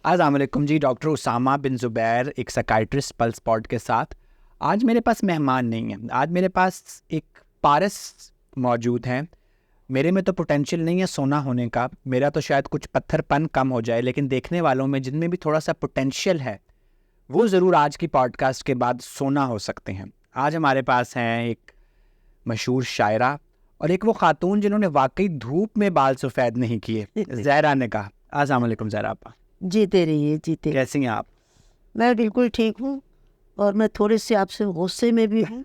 السلام علیکم جی. ڈاکٹر اسامہ بن زبیر ایک سائکائٹرسٹ پلس پوڈ کے ساتھ. آج میرے پاس مہمان نہیں ہیں. آج میرے پاس ایک پارس موجود ہیں. میرے میں تو پوٹینشیل نہیں ہے سونا ہونے کا, میرا تو شاید کچھ پتھر پن کم ہو جائے, لیکن دیکھنے والوں میں جن میں بھی تھوڑا سا پوٹینشیل ہے وہ ضرور آج کی پوڈ کاسٹ کے بعد سونا ہو سکتے ہیں. آج ہمارے پاس ہیں ایک مشہور شاعرہ اور ایک وہ خاتون جنہوں نے واقعی دھوپ میں بال سفید نہیں کیے, زہرا نگاہ. السلام علیکم زہرا آپا. جیتے رہیے جیتے. کیسی ہیں آپ؟ میں بالکل ٹھیک ہوں, اور میں تھوڑے سے آپ سے غصے میں بھی ہوں,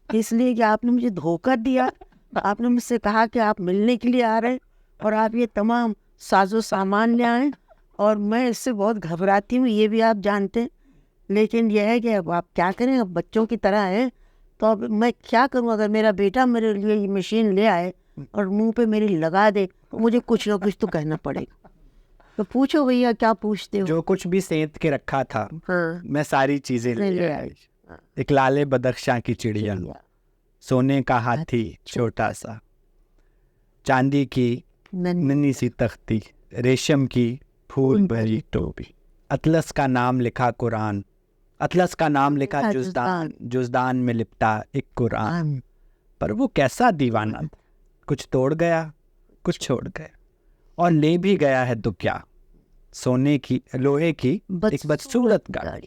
اس لیے کہ آپ نے مجھے دھوکہ دیا. آپ نے مجھ سے کہا کہ آپ ملنے کے لیے آ رہے ہیں اور آپ یہ تمام ساز و سامان لے آئیں, اور میں اس سے بہت گھبراتی ہوں, یہ بھی آپ جانتے ہیں. لیکن یہ ہے کہ اب آپ کیا کریں, اب بچوں کی طرح ہیں, تو اب میں کیا کروں. اگر میرا بیٹا میرے لیے یہ مشین لے آئے اور منہ پہ میری لگا دے تو مجھے کچھ نہ کچھ تو کہنا پڑے گا. تو پوچھو بھیا کیا پوچھتے ہو. جو کچھ بھی سینت کے رکھا تھا ہاں میں ساری چیزیں لے آئی. ایک لالے بدخشاں کی چڑیا, سونے کا ہاتھی چھوٹا سا, چاندی کی ننھی سی تختی, ریشم کی پھول بھری ٹوپی, اطلس کا نام لکھا قرآن, اطلس کا نام لکھا جزدان, جزدان میں لپٹا ایک قرآن. پر وہ کیسا دیوانہ تھا, کچھ توڑ گیا کچھ چھوڑ گیا, اور لے بھی گیا ہے تو کیا, سونے کی لوہے کی ایک بدصورت گاڑی,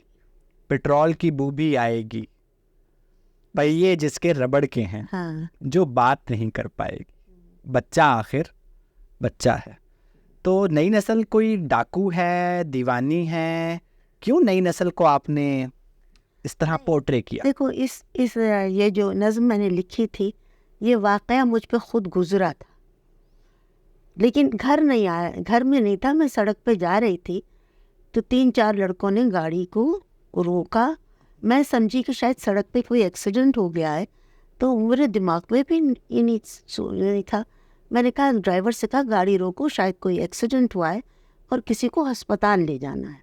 پٹرول کی بو بھی آئے گی, پہیے جس کے ربڑ کے ہیں, جو بات نہیں کر پائے گی, بچہ آخر بچہ ہے. تو نئی نسل کوئی ڈاکو ہے, دیوانی ہے, کیوں نئی نسل کو آپ نے اس طرح پورٹرے کیا؟ دیکھو اس یہ جو نظم میں نے لکھی تھی یہ واقعہ مجھ پہ خود گزرا تھا, لیکن گھر نہیں آیا, گھر میں نہیں تھا. میں سڑک پہ جا رہی تھی تو 3-4 لڑکوں نے گاڑی کو روکا. میں سمجھی کہ شاید سڑک پہ کوئی ایکسیڈنٹ ہو گیا ہے, تو میرے دماغ میں بھی یہ نہیں تھا. میں نے کہا ڈرائیور سے کہا گاڑی روکو, شاید کوئی ایکسیڈنٹ ہوا ہے اور کسی کو ہسپتال لے جانا ہے.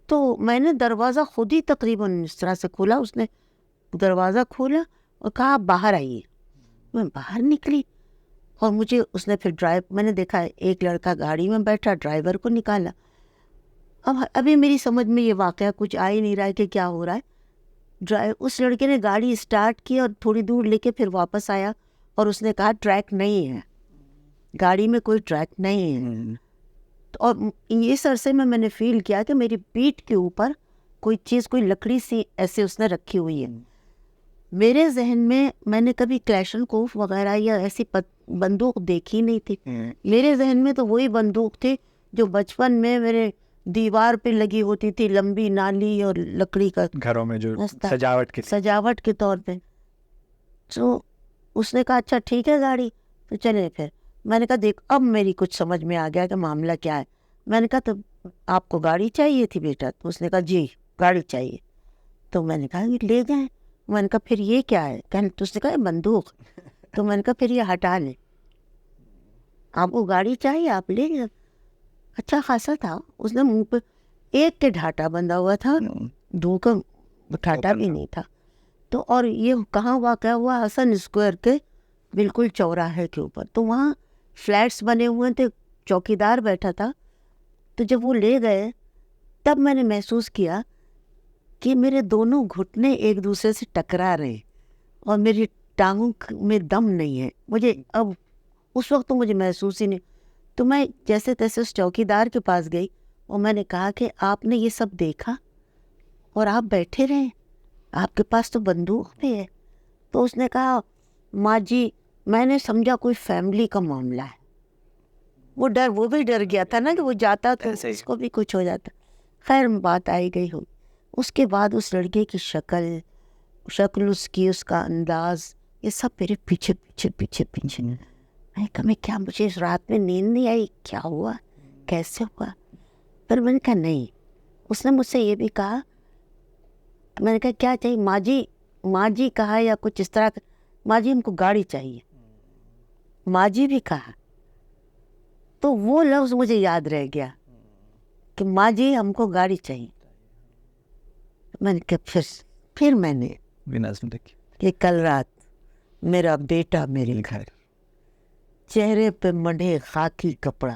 تو میں نے دروازہ خود ہی تقریباً اس طرح سے کھولا, اس نے دروازہ کھولا اور کہا آپ باہر آئیے. میں باہر نکلی اور مجھے اس نے پھر میں نے دیکھا ایک لڑکا گاڑی میں بیٹھا, ڈرائیور کو نکالا. ابھی میری سمجھ میں یہ واقعہ کچھ آ ہی نہیں رہا ہے کہ کیا ہو رہا ہے. اس لڑکے نے گاڑی اسٹارٹ کی اور تھوڑی دور لے کے پھر واپس آیا اور اس نے کہا ٹریک نہیں ہے, گاڑی میں کوئی ٹریک نہیں ہے. اور اس عرصے میں نے فیل کیا کہ میری پیٹھ کے اوپر کوئی چیز, کوئی لکڑی سی ایسے اس نے رکھی ہوئی ہے. میرے ذہن میں نے کبھی کلیشنکوف وغیرہ یا ایسی بندوق دیکھی نہیں تھی. میرے ذہن میں تو وہی بندوق تھی جو بچپن میں میرے دیوار پہ لگی ہوتی تھی, لمبی نالی اور لکڑی کا, گھروں میں جو سجاوٹ کے طور پہ. تو اس نے کہا اچھا ٹھیک ہے گاڑی, تو چلے. پھر میں نے کہا دیکھ اب میری کچھ سمجھ میں آ گیا کہ معاملہ کیا ہے. میں نے کہا تو آپ کو گاڑی چاہیے تھی بیٹا؟ تو اس نے کہا جی گاڑی چاہیے. تو میں نے کہا لے جائیں. میں نے کہا پھر یہ کیا ہے؟ تو اس نے کہا بندوق. تو میں نے کہا پھر یہ ہٹا لیں, آپ کو گاڑی چاہیے آپ لے جائیں. اچھا خاصا تھا, اس نے منہ پہ ایک کے ڈھاٹا بندھا ہوا تھا, دو کا ڈھاٹا بھی نہیں تھا. تو اور یہ کہاں واقع ہوا؟ حسن اسکوائر کے بالکل چوراہے کے اوپر. تو وہاں فلیٹس بنے ہوئے تھے, چوکیدار بیٹھا تھا. تو جب وہ لے گئے تب میں نے محسوس کیا کہ میرے دونوں گھٹنے ایک دوسرے سے ٹکرا رہے ہیں اور میری ٹانگوں میں دم نہیں ہے. مجھے اب اس وقت تو مجھے محسوس ہی نہیں. تو میں جیسے تیسے اس چوکیدار کے پاس گئی اور میں نے کہا کہ آپ نے یہ سب دیکھا اور آپ بیٹھے رہے, آپ کے پاس تو بندوق بھی ہے. تو اس نے کہا ماں جی میں نے سمجھا کوئی فیملی کا معاملہ ہے. وہ بھی ڈر گیا تھا نا کہ وہ جاتا تو اس کو بھی کچھ ہو جاتا. خیر بات آئی گئی ہو. اس کے بعد اس لڑکے کی شکل اس کی, اس کا انداز, یہ سب میرے پیچھے پیچھے پیچھے پیچھے. میں کہا کیا مجھے اس رات میں نیند نہیں آئی, کیا ہوا, کیسے ہوا؟ پھر میں نے کہا نہیں. اس نے مجھ سے یہ بھی کہا, میں نے کہا کیا چاہیے؟ ماں جی کہا یا کچھ اس طرح, ماں جی ہم کو گاڑی چاہیے, ماں جی بھی کہا. تو وہ لفظ مجھے یاد رہ گیا کہ ماں جی ہم کو گاڑی چاہیے. میں نے کہا پھر میں نے کہ کل رات میرا بیٹا میرے گھر, چہرے پہ مڑھے خاکی کپڑا,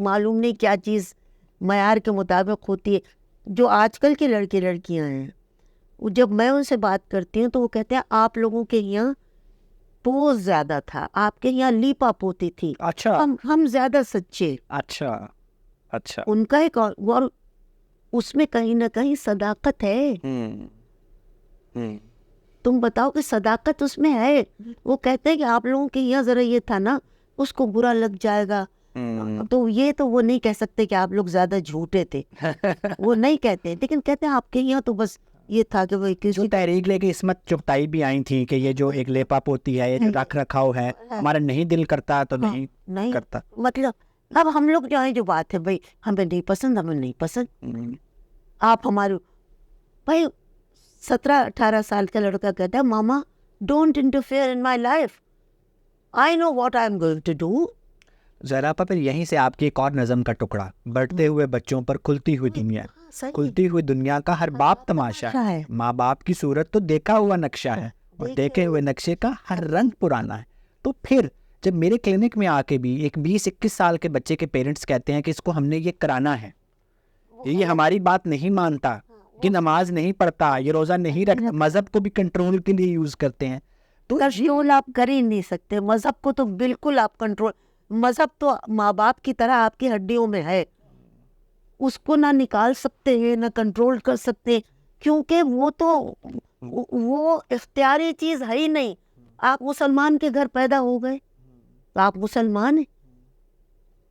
معلوم نہیں کیا چیز معیار کے مطابق ہوتی ہے. جو آج کل کے لڑکے لڑکیاں ہیں, جب میں ان سے بات کرتی ہوں تو وہ کہتے ہیں آپ لوگوں کے یہاں پوز زیادہ تھا, آپ کے یہاں لیپا پوتی تھی, اچھا ہم زیادہ سچے. اچھا اچھا. ان کا ایک اور اس میں کہیں نہ کہیں صداقت ہے. تم بتاؤ کہ صداقت اس میں ہے. وہ کہتے ہیں کہ آپ لوگوں کے یہاں ذرا یہ تھا نا, اس کو برا لگ جائے گا, تو یہ تو وہ نہیں کہہ سکتے کہ آپ لوگ زیادہ جھوٹے تھے, وہ نہیں کہتے, لیکن کہتے ہیں آپ کے یہاں تو بس یہ تھا کہ وہ جو تحریک لے کے عصمت چغتائی بھی آئی تھی کہ یہ جو ایک لیپا پوتی ہے, یہ جو رکھ رکھاؤ ہے, ہمارا نہیں دل کرتا تو نہیں کرتا. مطلب اب ہم لوگ جو ہیں, جو بات ہے بھائی ہمیں نہیں پسند, ہمیں نہیں پسند, آپ ہمارے بھائی 17-18 سال کا لڑکا کہتا ہے mama don't interfere in my life, I know what I am going to do. ذرا پھر یہیں سے آپ کی ایک اور نظم کا ٹکڑا, بڑھتے ہوئے بچوں پر کھلتی ہوئی دنیا. کھلتی ہوئی دنیا کا ہر باپ تماشا ہے, ماں باپ کی صورت تو دیکھا ہوا نقشہ ہے, اور دیکھے ہوئے نقشے کا ہر رنگ پرانا ہے. تو پھر جب میرے کلینک میں آ کے بھی ایک 20-21 سال کے بچے کے پیرنٹس کہتے ہیں کہ اس کو ہم نے یہ کرانا ہے, یہ ہماری بات نہیں مانتا, یہ نماز نہیں پڑھتا, یہ روزہ نہیں رکھتا, مذہب کو بھی کنٹرول کے لیے یوز کرتے ہیں, تو کنٹرول آپ کر ہی نہیں سکتے. مذہب کو تو بالکل آپ کنٹرول, مذہب تو ماں باپ کی طرح آپ کی ہڈیوں میں ہے, اس کو نہ نکال سکتے ہیں نہ کنٹرول کر سکتے, کیونکہ وہ اختیاری چیز ہے ہی نہیں. آپ مسلمان کے گھر پیدا ہو گئے, آپ مسلمان ہیں,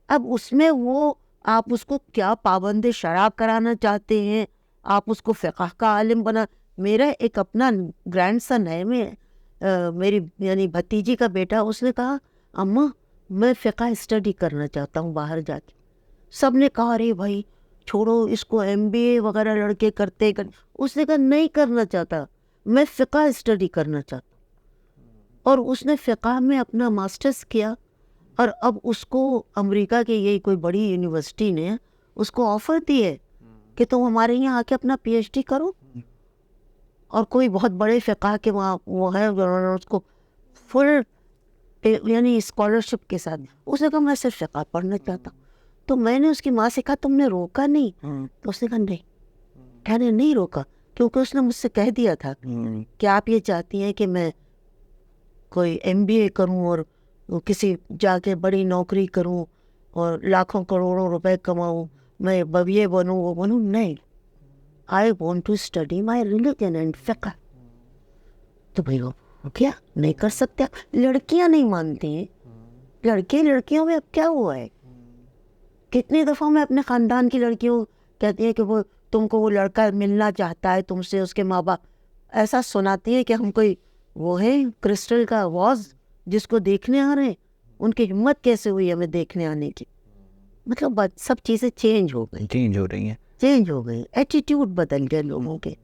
اب اس میں وہ آپ اس کو کیا پابند شراب کرانا چاہتے ہیں, آپ اس کو فقہ کا عالم بنا. میرا ایک اپنا گرینڈ سن ہے, میری یعنی بھتیجی کا بیٹا, اس نے کہا اماں میں فقہ اسٹڈی کرنا چاہتا ہوں باہر جا کے. سب نے کہا ارے بھائی چھوڑو اس کو, MBA وغیرہ لڑکے کرتے. اس نے کہا نہیں کرنا چاہتا, میں فقہ اسٹڈی کرنا چاہتا ہوں. اور اس نے فقہ میں اپنا ماسٹرز کیا, اور اب اس کو امریکہ کے یہی کوئی بڑی یونیورسٹی نے اس کو آفر دی ہے کہ تم ہمارے یہاں آ کے اپنا PhD کرو. اور کوئی بہت بڑے فقہ کے وہاں وہ ہے, اس کو فل یعنی اسکالرشپ کے ساتھ. اس نے کہا میں صرف فقہ پڑھنا چاہتا ہوں. تو میں نے اس کی ماں سے کہا تم نے روکا نہیں؟ تو اس نے کہا نہیں, میں نے نہیں روکا, کیونکہ اس نے مجھ سے کہہ دیا تھا کہ آپ یہ چاہتی ہیں کہ میں کوئی MBA کروں اور کسی جا کے بڑی نوکری کروں اور لاکھوں کروڑوں روپے کماؤں, میں یہ بنوں وہ بنوں. نہیں, I want to study my religion and fiqh. تو بھائی وہ کیا نہیں کر سکتے؟ لڑکیاں نہیں مانتی ہیں, لڑکیوں میں اب کیا ہوا ہے. کتنی دفعہ میں اپنے خاندان کی لڑکیوں کہتی ہیں کہ وہ تم کو وہ لڑکا ملنا چاہتا ہے تم سے, اس کے ماں باپ ایسا سناتی ہے کہ ہم کوئی وہ ہے کرسٹل کا واز جس کو دیکھنے آ رہے ہیں. ان کی ہمت کیسے ہوئی ہمیں دیکھنے آنے کی؟ مطلب سب چیزیں چینج ہو رہی ہیں, ایٹیٹیوڈ بدل گئے لوگوں کے.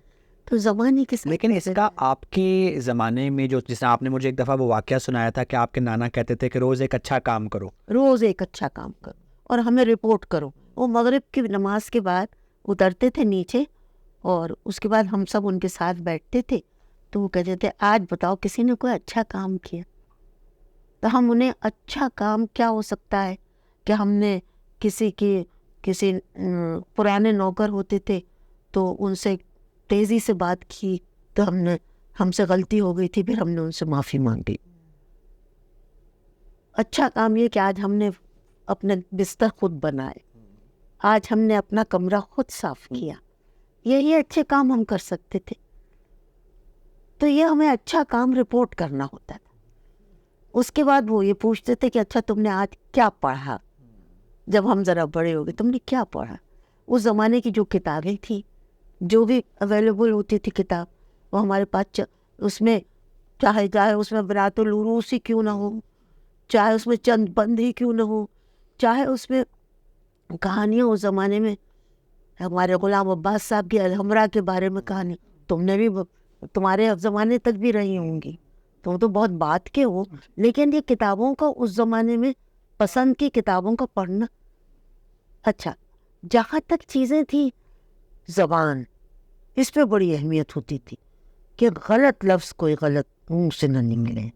تو زمانے کے ساتھ, لیکن اس کا آپ کے زمانے میں جو, جس آپ نے مجھے ایک دفعہ وہ واقعہ سنایا تھا کہ آپ کے نانا کہتے تھے کہ روز ایک اچھا کام کرو, روز ایک اچھا کام کرو اور ہمیں رپورٹ کرو. وہ مغرب کی نماز کے بعد اترتے تھے نیچے, اور اس کے بعد ہم سب ان کے ساتھ بیٹھتے تھے. تو وہ کہتے تھے آج بتاؤ کسی نے کوئی اچھا کام کیا. تو ہم انہیں اچھا کام کیا ہو سکتا ہے کہ ہم نے کسی پرانے نوکر ہوتے تھے تو ان سے تیزی سے بات کی, تو ہم سے غلطی ہو گئی تھی, پھر ہم نے ان سے معافی مانگی. اچھا کام یہ کہ آج ہم نے اپنے بستر خود بنائے, آج ہم نے اپنا کمرہ خود صاف کیا. یہی اچھے کام ہم کر سکتے تھے. تو یہ ہمیں اچھا کام رپورٹ کرنا ہوتا تھا. اس کے بعد وہ یہ پوچھتے تھے کہ اچھا تم نے آج کیا پڑھا. جب ہم ذرا بڑے ہو گئے, تم نے کیا پڑھا. اس زمانے کی جو کتابیں تھیں, جو بھی اویلیبل ہوتی تھی کتاب, وہ ہمارے پاس اس میں چاہے اس میں برات العروس ہی کیوں نہ ہو, چاہے اس میں چند بند ہی کیوں نہ ہو, چاہے اس میں کہانیاں اس زمانے میں ہمارے غلام عباس صاحب کی الحمرا کے بارے میں کہانی, تم نے بھی تمہارے زمانے تک بھی رہی ہوں گی, تم تو بہت بات کے ہو. لیکن یہ کتابوں کا اس زمانے میں پسند کی کتابوں کا پڑھنا. اچھا, جہاں تک چیزیں تھیں, زبان, اس پہ بڑی اہمیت ہوتی تھی کہ غلط لفظ کوئی غلط منہ سے نہ نکلے.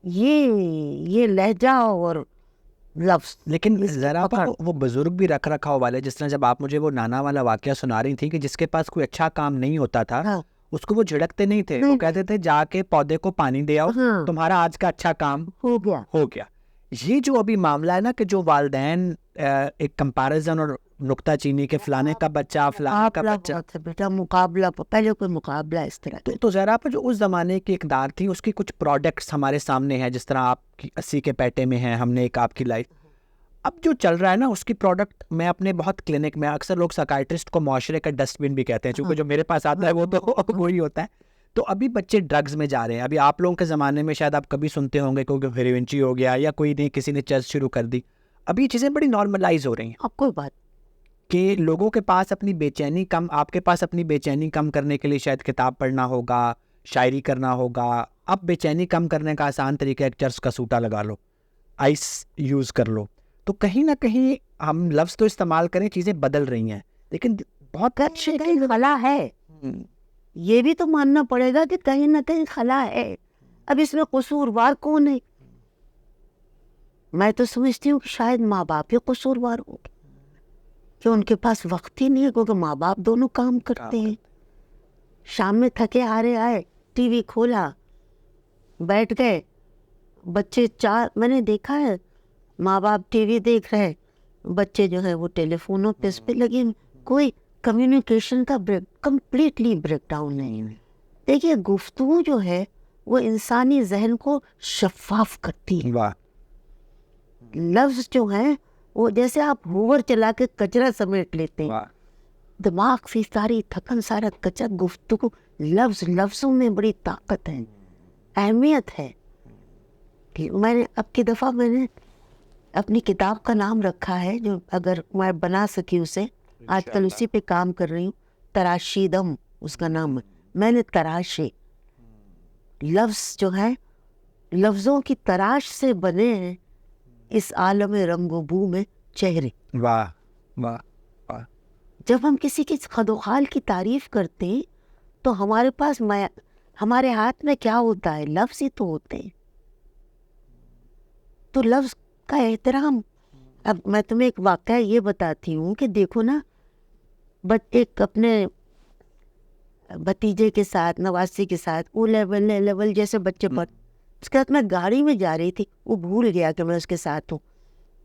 یہ لہجہ اور لفظ. لیکن ذرا وہ بزرگ بھی رکھ رکھاؤ والے، جس طرح جب آپ مجھے وہ نانا والا واقعہ سنا رہی تھی کہ جس کے پاس کوئی اچھا کام نہیں ہوتا تھا اس کو وہ جھڑکتے نہیں تھے، وہ کہتے تھے جا کے پودے کو پانی دے آؤ، تمہارا آج کا اچھا کام ہو گیا. یہ جو ابھی معاملہ ہے نا کہ جو والدین ایک کمپیریزن اور نکتہ چینی کے فلانے کا بچہ فلانے کا بچہ، بیٹا مقابلہ، پہلے کوئی مقابلہ اس طرح تو ذرا پر جو اس زمانے کی اقدار تھی اس کی کچھ پروڈکٹس ہمارے سامنے ہیں، جس طرح آپ کی 80 کے پیٹے میں ہیں، ہم نے ایک آپ کی لائف. اب جو چل رہا ہے نا اس کی پروڈکٹ میں اپنے بہت کلینک میں، اکثر لوگ سائیکائٹرسٹ کو معاشرے کا ڈسٹ بن بھی کہتے ہیں، چونکہ جو میرے پاس آتا ہے وہ تو وہی ہوتا ہے. تو ابھی بچے ڈرگز میں جا رہے ہیں. ابھی آپ لوگوں کے زمانے میں شاید آپ کبھی سنتے ہوں گے کیونکہ ہیروئنچی ہو گیا یا کوئی نہیں کسی نے چرچ شروع کر دی. ابھی یہ چیزیں بڑی نارملائز ہو رہی ہیں. اب کوئی بات کہ لوگوں کے پاس اپنی بے چینی کم، آپ کے پاس اپنی بے چینی کم کرنے کے لیے شاید کتاب پڑھنا ہوگا، شاعری کرنا ہوگا. اب بے چینی کم کرنے کا آسان طریقہ ایک چرس کا سوٹا لگا لو، آئس یوز کر لو. تو کہیں نہ کہیں ہم لفظ تو استعمال کریں، چیزیں بدل رہی ہیں، لیکن بہت اچھے خلا ہے. یہ بھی تو ماننا پڑے گا کہ کہیں نہ کہیں خلا ہے. اب اس میں قصوروار کون ہے؟ میں تو سمجھتی ہوں کہ شاید ماں باپ ہی قصوروار ہو کہ ان کے پاس وقت ہی نہیں ہے، کیونکہ ماں باپ دونوں کام کرتے ہیں. شام میں تھکے ہارے آئے، ٹی وی کھولا، بیٹھ گئے بچے. میں نے دیکھا ہے ماں باپ ٹی وی دیکھ رہے، بچے جو ہے وہ ٹیلی فونوں پہ اس پہ لگے. کوئی کمیونیکیشن کا کمپلیٹلی بریک ڈاؤن نہیں. دیکھیے گفتگو جو ہے وہ انسانی ذہن کو شفاف کرتی ہے. لفظ جو ہیں وہ جیسے آپ ہوور چلا کے کچرا سمیٹ لیتے ہیں، دماغ سے ساری تھکن، سارا کچرا. گفتگو لفظوں میں بڑی طاقت ہے، اہمیت ہے. میں نے اب کی دفعہ میں نے اپنی کتاب کا نام رکھا ہے، جو اگر میں بنا سکی اسے، آج کل اسی پہ کام کر رہی ہوں، تراشیدم اس کا نام ہے. میں نے تراشے لفظ جو ہے، لفظوں کی تراش سے بنے ہیں اس عالم رنگ و بو میں چہرے. واہ واہ واہ. جب ہم کسی کی خد و خال کی تعریف کرتے ہیں تو ہمارے پاس ہمارے ہاتھ میں کیا ہوتا ہے؟ لفظ ہی تو ہوتے ہیں. تو لفظ کا احترام. اب میں تمہیں ایک واقعہ یہ بتاتی ہوں کہ دیکھو نا، ایک اپنے بھتیجے کے ساتھ، نواسی کے ساتھ، او لیول جیسے بچے پڑھ، اس کے بعد میں گاڑی میں جا رہی تھی، وہ بھول گیا کہ میں اس کے ساتھ ہوں.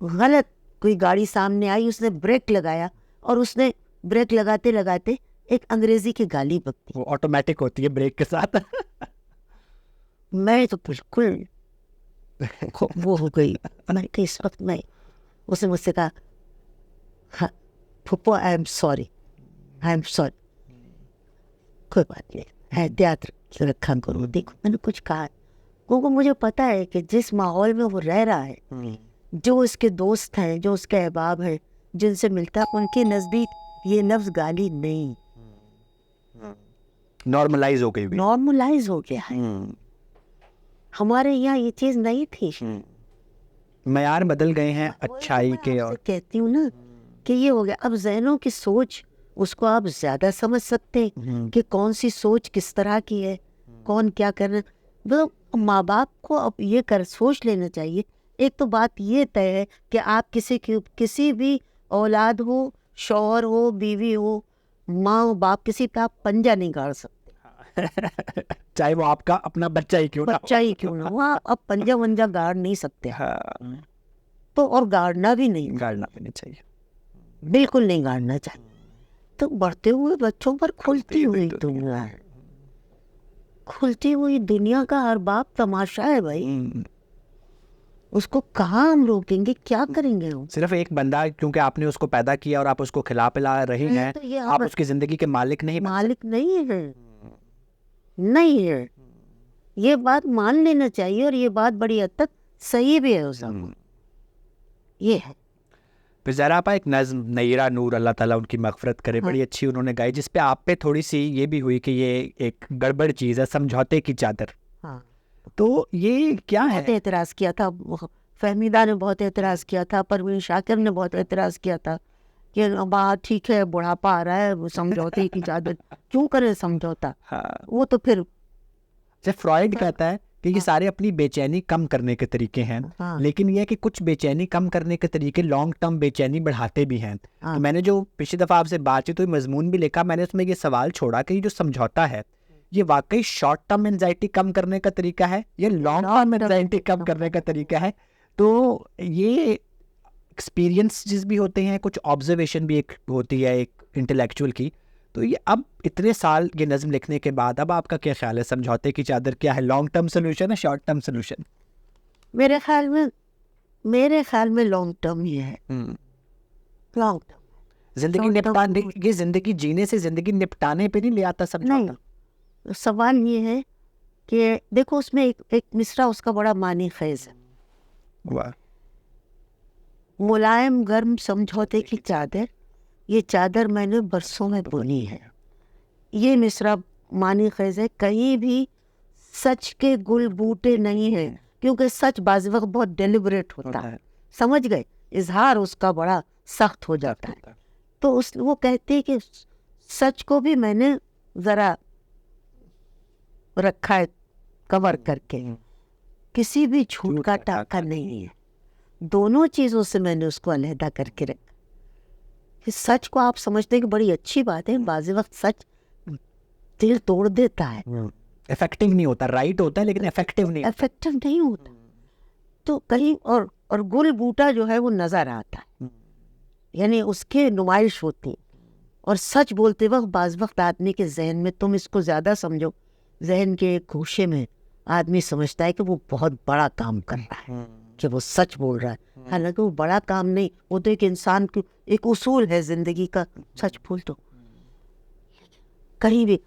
غلط کوئی گاڑی سامنے آئی، اس نے بریک لگایا اور اس نے بریک لگاتے لگاتے ایک انگریزی کی گالی بکتی. وہ آٹومیٹک ہوتی ہے بریک کے ساتھ. میں تو بالکل وہ ہو گئی. میں کہ اس وقت میں، اس نے مجھ سے کہا پھپھو آئی ایم سوری. کوئی بات نہیں، احتیاط رکھا کرو. دیکھو میں نے کچھ کہا کیونکہ مجھے پتا ہے کہ جس ماحول میں وہ رہ رہا ہے، جو اس کے دوست ہیں، جو اس کے احباب ہیں، جن سے ملتا ہے، ان کے نزدیک یہ لفظ گالی نہیں، نارملائز ہو گیا ہے. ہمارے یہاں یہ چیز نہیں تھی. معیار بدل گئے ہیں اچھائی کے. اور کہتی ہوں نا کہ یہ ہو گیا. اب ذہنوں کی سوچ، اس کو آپ زیادہ سمجھ سکتے ہیں کہ کون سی سوچ کس طرح کی ہے، کون کیا کرنا. ماں باپ کو اب یہ سوچ لینا چاہیے. ایک تو بات یہ طے ہے کہ آپ کسی بھی اولاد ہو، شوہر ہو، بیوی ہو، ماں ہو، باپ، کسی پہ آپ پنجہ نہیں گاڑ سکتے، چاہے وہ آپ کا اپنا بچہ ہی کیوں نہ ہو. آپ پنجہ ونجہ گاڑ نہیں سکتے، تو اور گاڑنا بھی نہیں چاہیے، بالکل نہیں گاڑنا چاہیے. تو بڑھتے ہوئے بچوں پر کھلتی ہوئی دنیا ہے، کھلتی ہوئی دنیا کا ہر باپ تماشا ہے بھائی. اس کو کہاں ہم روکیں گے؟ کیا کریں گے ہم؟ صرف ایک بندہ، کیونکہ آپ نے اس کو پیدا کیا اور آپ اس کو کھلا پلا رہے ہیں، آپ اس کی زندگی کے مالک نہیں ہے. یہ بات مان لینا چاہیے، اور یہ بات بڑی حد تک صحیح بھی ہے. یہ ہے. پھر ذرا پا ایک نظم نیرہ نور، اللہ تعالیٰ ان کی مغفرت کرے، بڑی اچھی انہوں نے گائی، جس پہ آپ پہ تھوڑی سی یہ بھی ہوئی کہ یہ ایک گڑبڑ چیز ہے، سمجھوتے کی چادر. تو یہ کیا ہے؟ بہت اعتراض کیا تھا، فہمیدہ نے بہت اعتراض کیا تھا، پروین شاکر نے بہت اعتراض کیا تھا کہ بات ٹھیک ہے، بڑھاپا آ رہا ہے، وہ سمجھوتے کی چادر کیوں کرے سمجھوتا. وہ تو پھر فرائڈ کہتا ہے کہ یہ سارے اپنی بے چینی کم کرنے کے طریقے ہیں, لیکن یہ ہے کہ کچھ بے چینی کم کرنے کے طریقے لانگ ٹرم بے چینی بڑھاتے بھی ہیں. تو میں نے جو پچھلی دفعہ آپ سے بات کی تو مضمون بھی لکھا, میں نے اس میں یہ سوال چھوڑا کہ یہ جو سمجھوتا ہے یہ واقعی شارٹ ٹرم اینزائٹی کم کرنے کا طریقہ ہے یا لانگ ٹرم اینزائٹی کم کرنے کا طریقہ ہے. تو یہ ایکسپیرینس بھی ہوتے ہیں, کچھ آبزرویشن بھی ایک ہوتی ہے ایک انٹلیکچوئل کی. تو یہ اب اتنے سال یہ نظم لکھنے کے بعد اب آپ کا کیا خیال ہے, سمجھوتے کی چادر کیا ہے, لانگ ٹرم سولوشن ہے شارٹ ٹرم سولوشن؟ میرے خیال میں لانگ ٹرم ہی ہے. لانگ ٹرم زندگی نپٹانے, یہ زندگی جینے سے زندگی نپٹانے پہ نہیں لے آتا سمجھوتا. سوال یہ ہے کہ دیکھو اس میں ایک مصرع اس کا بڑا معنی خیز ہے. ملائم گرم سمجھوتے کی چادر, یہ چادر میں نے برسوں میں بنی ہے. یہ مصرع معنی خیز ہے. کہیں بھی سچ کے گل بوٹے نہیں ہیں, کیونکہ سچ بعض وقت بہت ڈیلیبریٹ ہوتا ہے, سمجھ گئے, اظہار اس کا بڑا سخت ہو جاتا ہے. تو وہ کہتے ہیں کہ سچ کو بھی میں نے ذرا رکھا ہے کور کر کے, کسی بھی جھوٹ کا ٹاکا نہیں ہے. دونوں چیزوں سے میں نے اس کو علیحدہ کر کے رکھا. سچ کو آپ سمجھتے ہیں کہ بڑی اچھی بات ہے, بعض وقت سچ دل توڑ دیتا ہے, افیکٹو نہیں ہوتا, رائٹ ہوتا ہے لیکن افیکٹو نہیں ہوتا. تو کہیں اور گل بوٹا جو ہے وہ نظر آتا ہے, یعنی اس کی نمائش ہوتی ہے. اور سچ بولتے وقت بعض وقت آدمی کے ذہن میں, تم اس کو زیادہ سمجھو, ذہن کے ایک گوشے میں آدمی سمجھتا ہے کہ وہ بہت بڑا کام کر رہا ہے, کہ وہ سچ بول رہا ہے. حالانکہ وہ بڑا کام نہیں, وہ تو ایک انسان کی ایک اصول ہے زندگی کا, سچ بول دو. کہیں بھی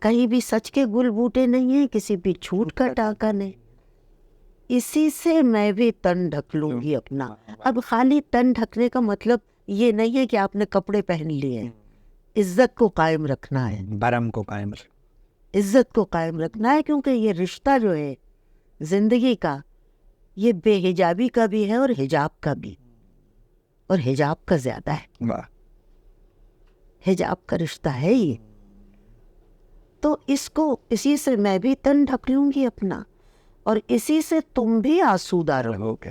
کہیں بھی سچ کے گل بوٹے نہیں ہیں, کسی بھی جھوٹ کا ٹاکا نہیں. اسی سے میں بھی تن ڈھک لوں گی اپنا. اب خالی تن ڈھکنے کا مطلب یہ نہیں ہے کہ آپ نے کپڑے پہن لیے ہیں. عزت کو قائم رکھنا ہے, برم کو قائم عزت کو قائم رکھنا ہے, کیونکہ یہ رشتہ جو ہے زندگی کا, یہ بے حجابی کا بھی ہے اور حجاب کا بھی, اور حجاب کا زیادہ ہے. حجاب کا رشتہ ہے یہ. تو اسی سے میں بھی تن ڈھک لوں گی اپنا, اور اسی سے تم بھی آسودہ رہو گے,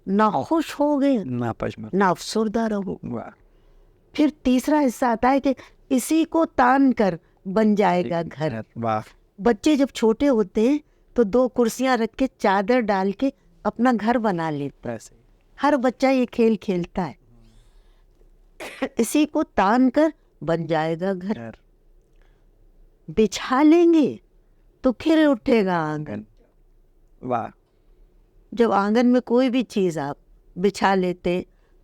نہ خوش ہو گے نہ افسردہ رہو. پھر تیسرا حصہ آتا ہے کہ اسی کو تان کر بن جائے گا گھر. بچے جب چھوٹے ہوتے ہیں تو 2 کرسیاں رکھ کے چادر ڈال کے اپنا گھر بنا لیتا ہے. ہر بچہ یہ کھیل کھیلتا ہے. اسی کو تان کر بن جائے گا گھر, بچھا لیں گے تو کھل اٹھے گا آنگن. جب آنگن میں کوئی بھی چیز آپ بچھا لیتے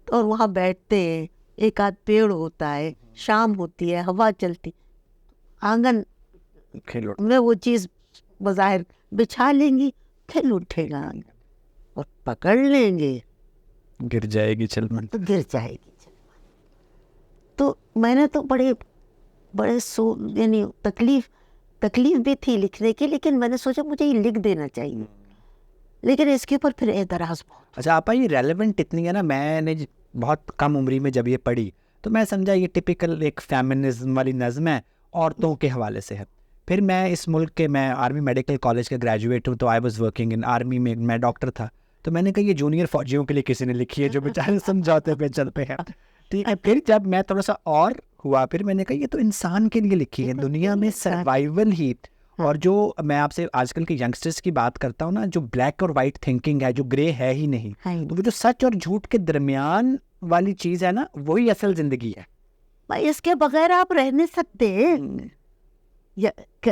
اور وہاں بیٹھتے ہیں, ایک آدھ پیڑ ہوتا ہے, شام ہوتی ہے, ہوا چلتی, آنگن میں وہ چیز بظاہر بچھا لیں گی, کھل اٹھے گا آنگن. اور پکڑ لیں گے گر جائے گی چلمن. تو میں نے تو بڑے یعنی تکلیف بھی تھی لکھنے کی, لیکن میں نے سوچا مجھے یہ لکھ دینا چاہیے, لیکن اس کے اوپر پھر اعتراض بہت. اچھا آپا, یہ ریلیونٹ اتنی ہے نا, میں نے بہت کم عمری میں جب یہ پڑھی تو میں سمجھا یہ ٹپیکل ایک فیمنزم والی نظم ہے, عورتوں کے حوالے سے ہے. پھر میں اس ملک کے, میں آرمی میڈیکل کالج کا گریجویٹ ہوں, تو I was working in army میں, میں ڈاکٹر تھا. تو میں نے کہا یہ جونیئر فوجیوں کے لیے کسی نے لکھی ہے جو بیچارے سمجھوتے پہ چلتے ہیں. ٹھیک ہے, پھر جب میں تھوڑا سا اور ہوا, پھر میں نے کہا یہ تو انسان کے لیے لکھی ہے, دنیا میں سروائیول ہی. اور جو میں آپ سے آج کل کے ینگسٹرز کی بات کرتا ہوں نا, جو بلیک اور وائٹ تھنکنگ ہے, جو گرے ہے ہی نہیں, تو وہ جو سچ اور جھوٹ کے درمیان والی چیز ہے نا, وہی اصل زندگی ہے. بھائی اس کے بغیر آپ رہ نہیں سکتے.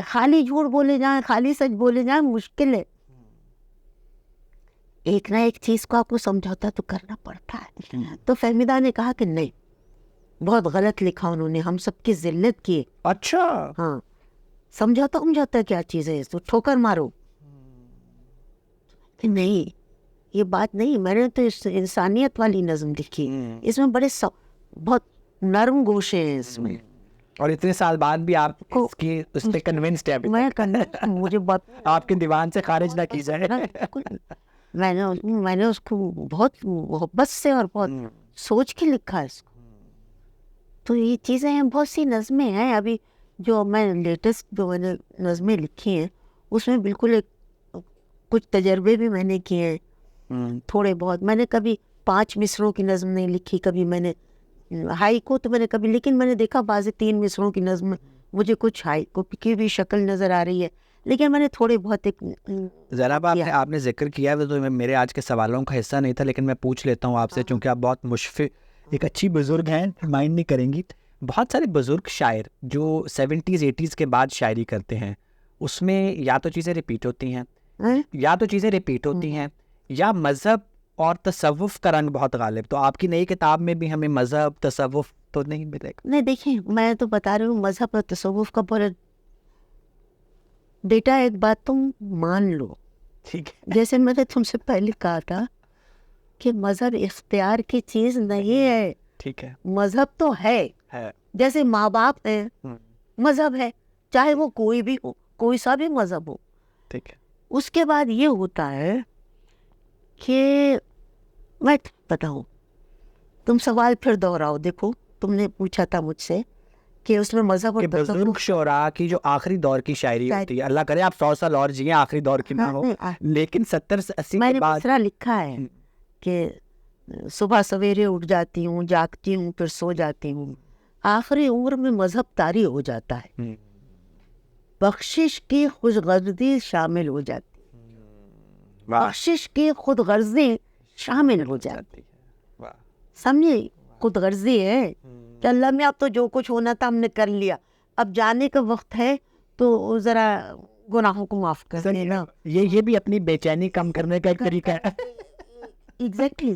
خالی جھوٹ بولے جائیں, خالی سچ بولے جائیں, مشکل ہے. ایک نہ ایک چیز کو آپ کو سمجھوتا تو کرنا پڑتا ہے. تو فہمیدہ نے کہا کہ نہیں, بہت غلط لکھا انہوں نے, ہم سب کی ذلت کی. اچھا ہاں, سمجھوتا کیا چیز ہے, تو ٹھوکر مارو. نہیں, یہ بات نہیں, میں نے تو انسانیت والی نظم لکھی, اس میں بڑے بہت نرم گوشے ہیں اس میں. اور اتنے سال بعد بھی آپ اس پہ کنونسڈ ہے. مجھے آپ کے دیوان سے خارج نہ کی جائے. میں نے اس کو بہت محبت سے اور بہت سوچ کے لکھا اس کو. تو یہ چیزیں ہیں, بہت سی نظمیں ہیں ابھی جو میں لیٹسٹ جو میں نے نظمیں لکھی ہیں, اس میں بالکل ایک کچھ تجربے بھی میں نے کیے ہیں تھوڑے بہت. میں نے کبھی 5 مصروں کی نظم نہیں لکھی, کبھی میں نے ہائی کو تو میں نے کبھی, لیکن میں نے دیکھا بعض 3 مصروں کی نظم میں مجھے کچھ ہائی کو کی بھی شکل نظر آ رہی ہے, لیکن میں نے تھوڑے بہت ایک ذرا آپ نے ذکر کیا ہے تو میرے آج کے سوالوں کا حصہ نہیں تھا, لیکن میں پوچھ لیتا ہوں آپ سے, چونکہ آپ بہت مشفق ایک اچھی بزرگ ہیں, مائنڈ نہیں کریں گی. بہت سارے بزرگ شاعر جو 70s 80s کے بعد شاعری کرتے ہیں, اس میں یا تو چیزیں ریپیٹ ہوتی ہیں یا مذہب اور تصوف کا رنگ بہت غالب. تو آپ کی نئی کتاب میں بھی ہمیں مذہب تصوف تو نہیں ملے گا؟ نہیں, دیکھیں میں تو بتا رہی ہوں مذہب اور تصوف کا بڑا. بیٹا ایک بات تم مان لو, ٹھیک ہے, جیسے میں نے تم سے پہلے کہا تھا کہ مذہب اختیار کی چیز نہیں ہے. ٹھیک ہے, مذہب تو ہے, جیسے ماں باپ ہے مذہب ہے, چاہے وہ کوئی بھی ہو, کوئی سا بھی مذہب ہو. ٹھیک ہے. اس کے بعد یہ ہوتا ہے کہ میں بتاؤں, تم سوال پھر دوہراؤ. دیکھو تم نے پوچھا تھا مجھ سے کہ اس میں مذہب اور بزرگ شعراء کی جو آخری دور کی شاعری ہوتی ہے, اللہ کرے آپ 100 سال اور جیئیں, آخری دور کی نہ ہو, لیکن 70-80 میں کے نے بعد دوسرا لکھا ہے کہ صبح سویرے اٹھ جاتی ہوں, جاگتی ہوں, پھر سو جاتی ہوں, آخری عمر میں مذہب طاری ہو جاتا ہے, بخشش کی خوش غرضی شامل ہو جاتی, بخشش کی خود غرضی شامل ہو جاتی. سمجھے, خود غرضی ہے کہ اللہ میں اب تو جو کچھ ہونا تھا ہم نے کر لیا, اب جانے کا وقت ہے تو ذرا گناہوں کو معاف کر دینا. یہ بھی اپنی بے چینی کم کرنے کا ایک طریقہ ہے. ایگزیکٹلی.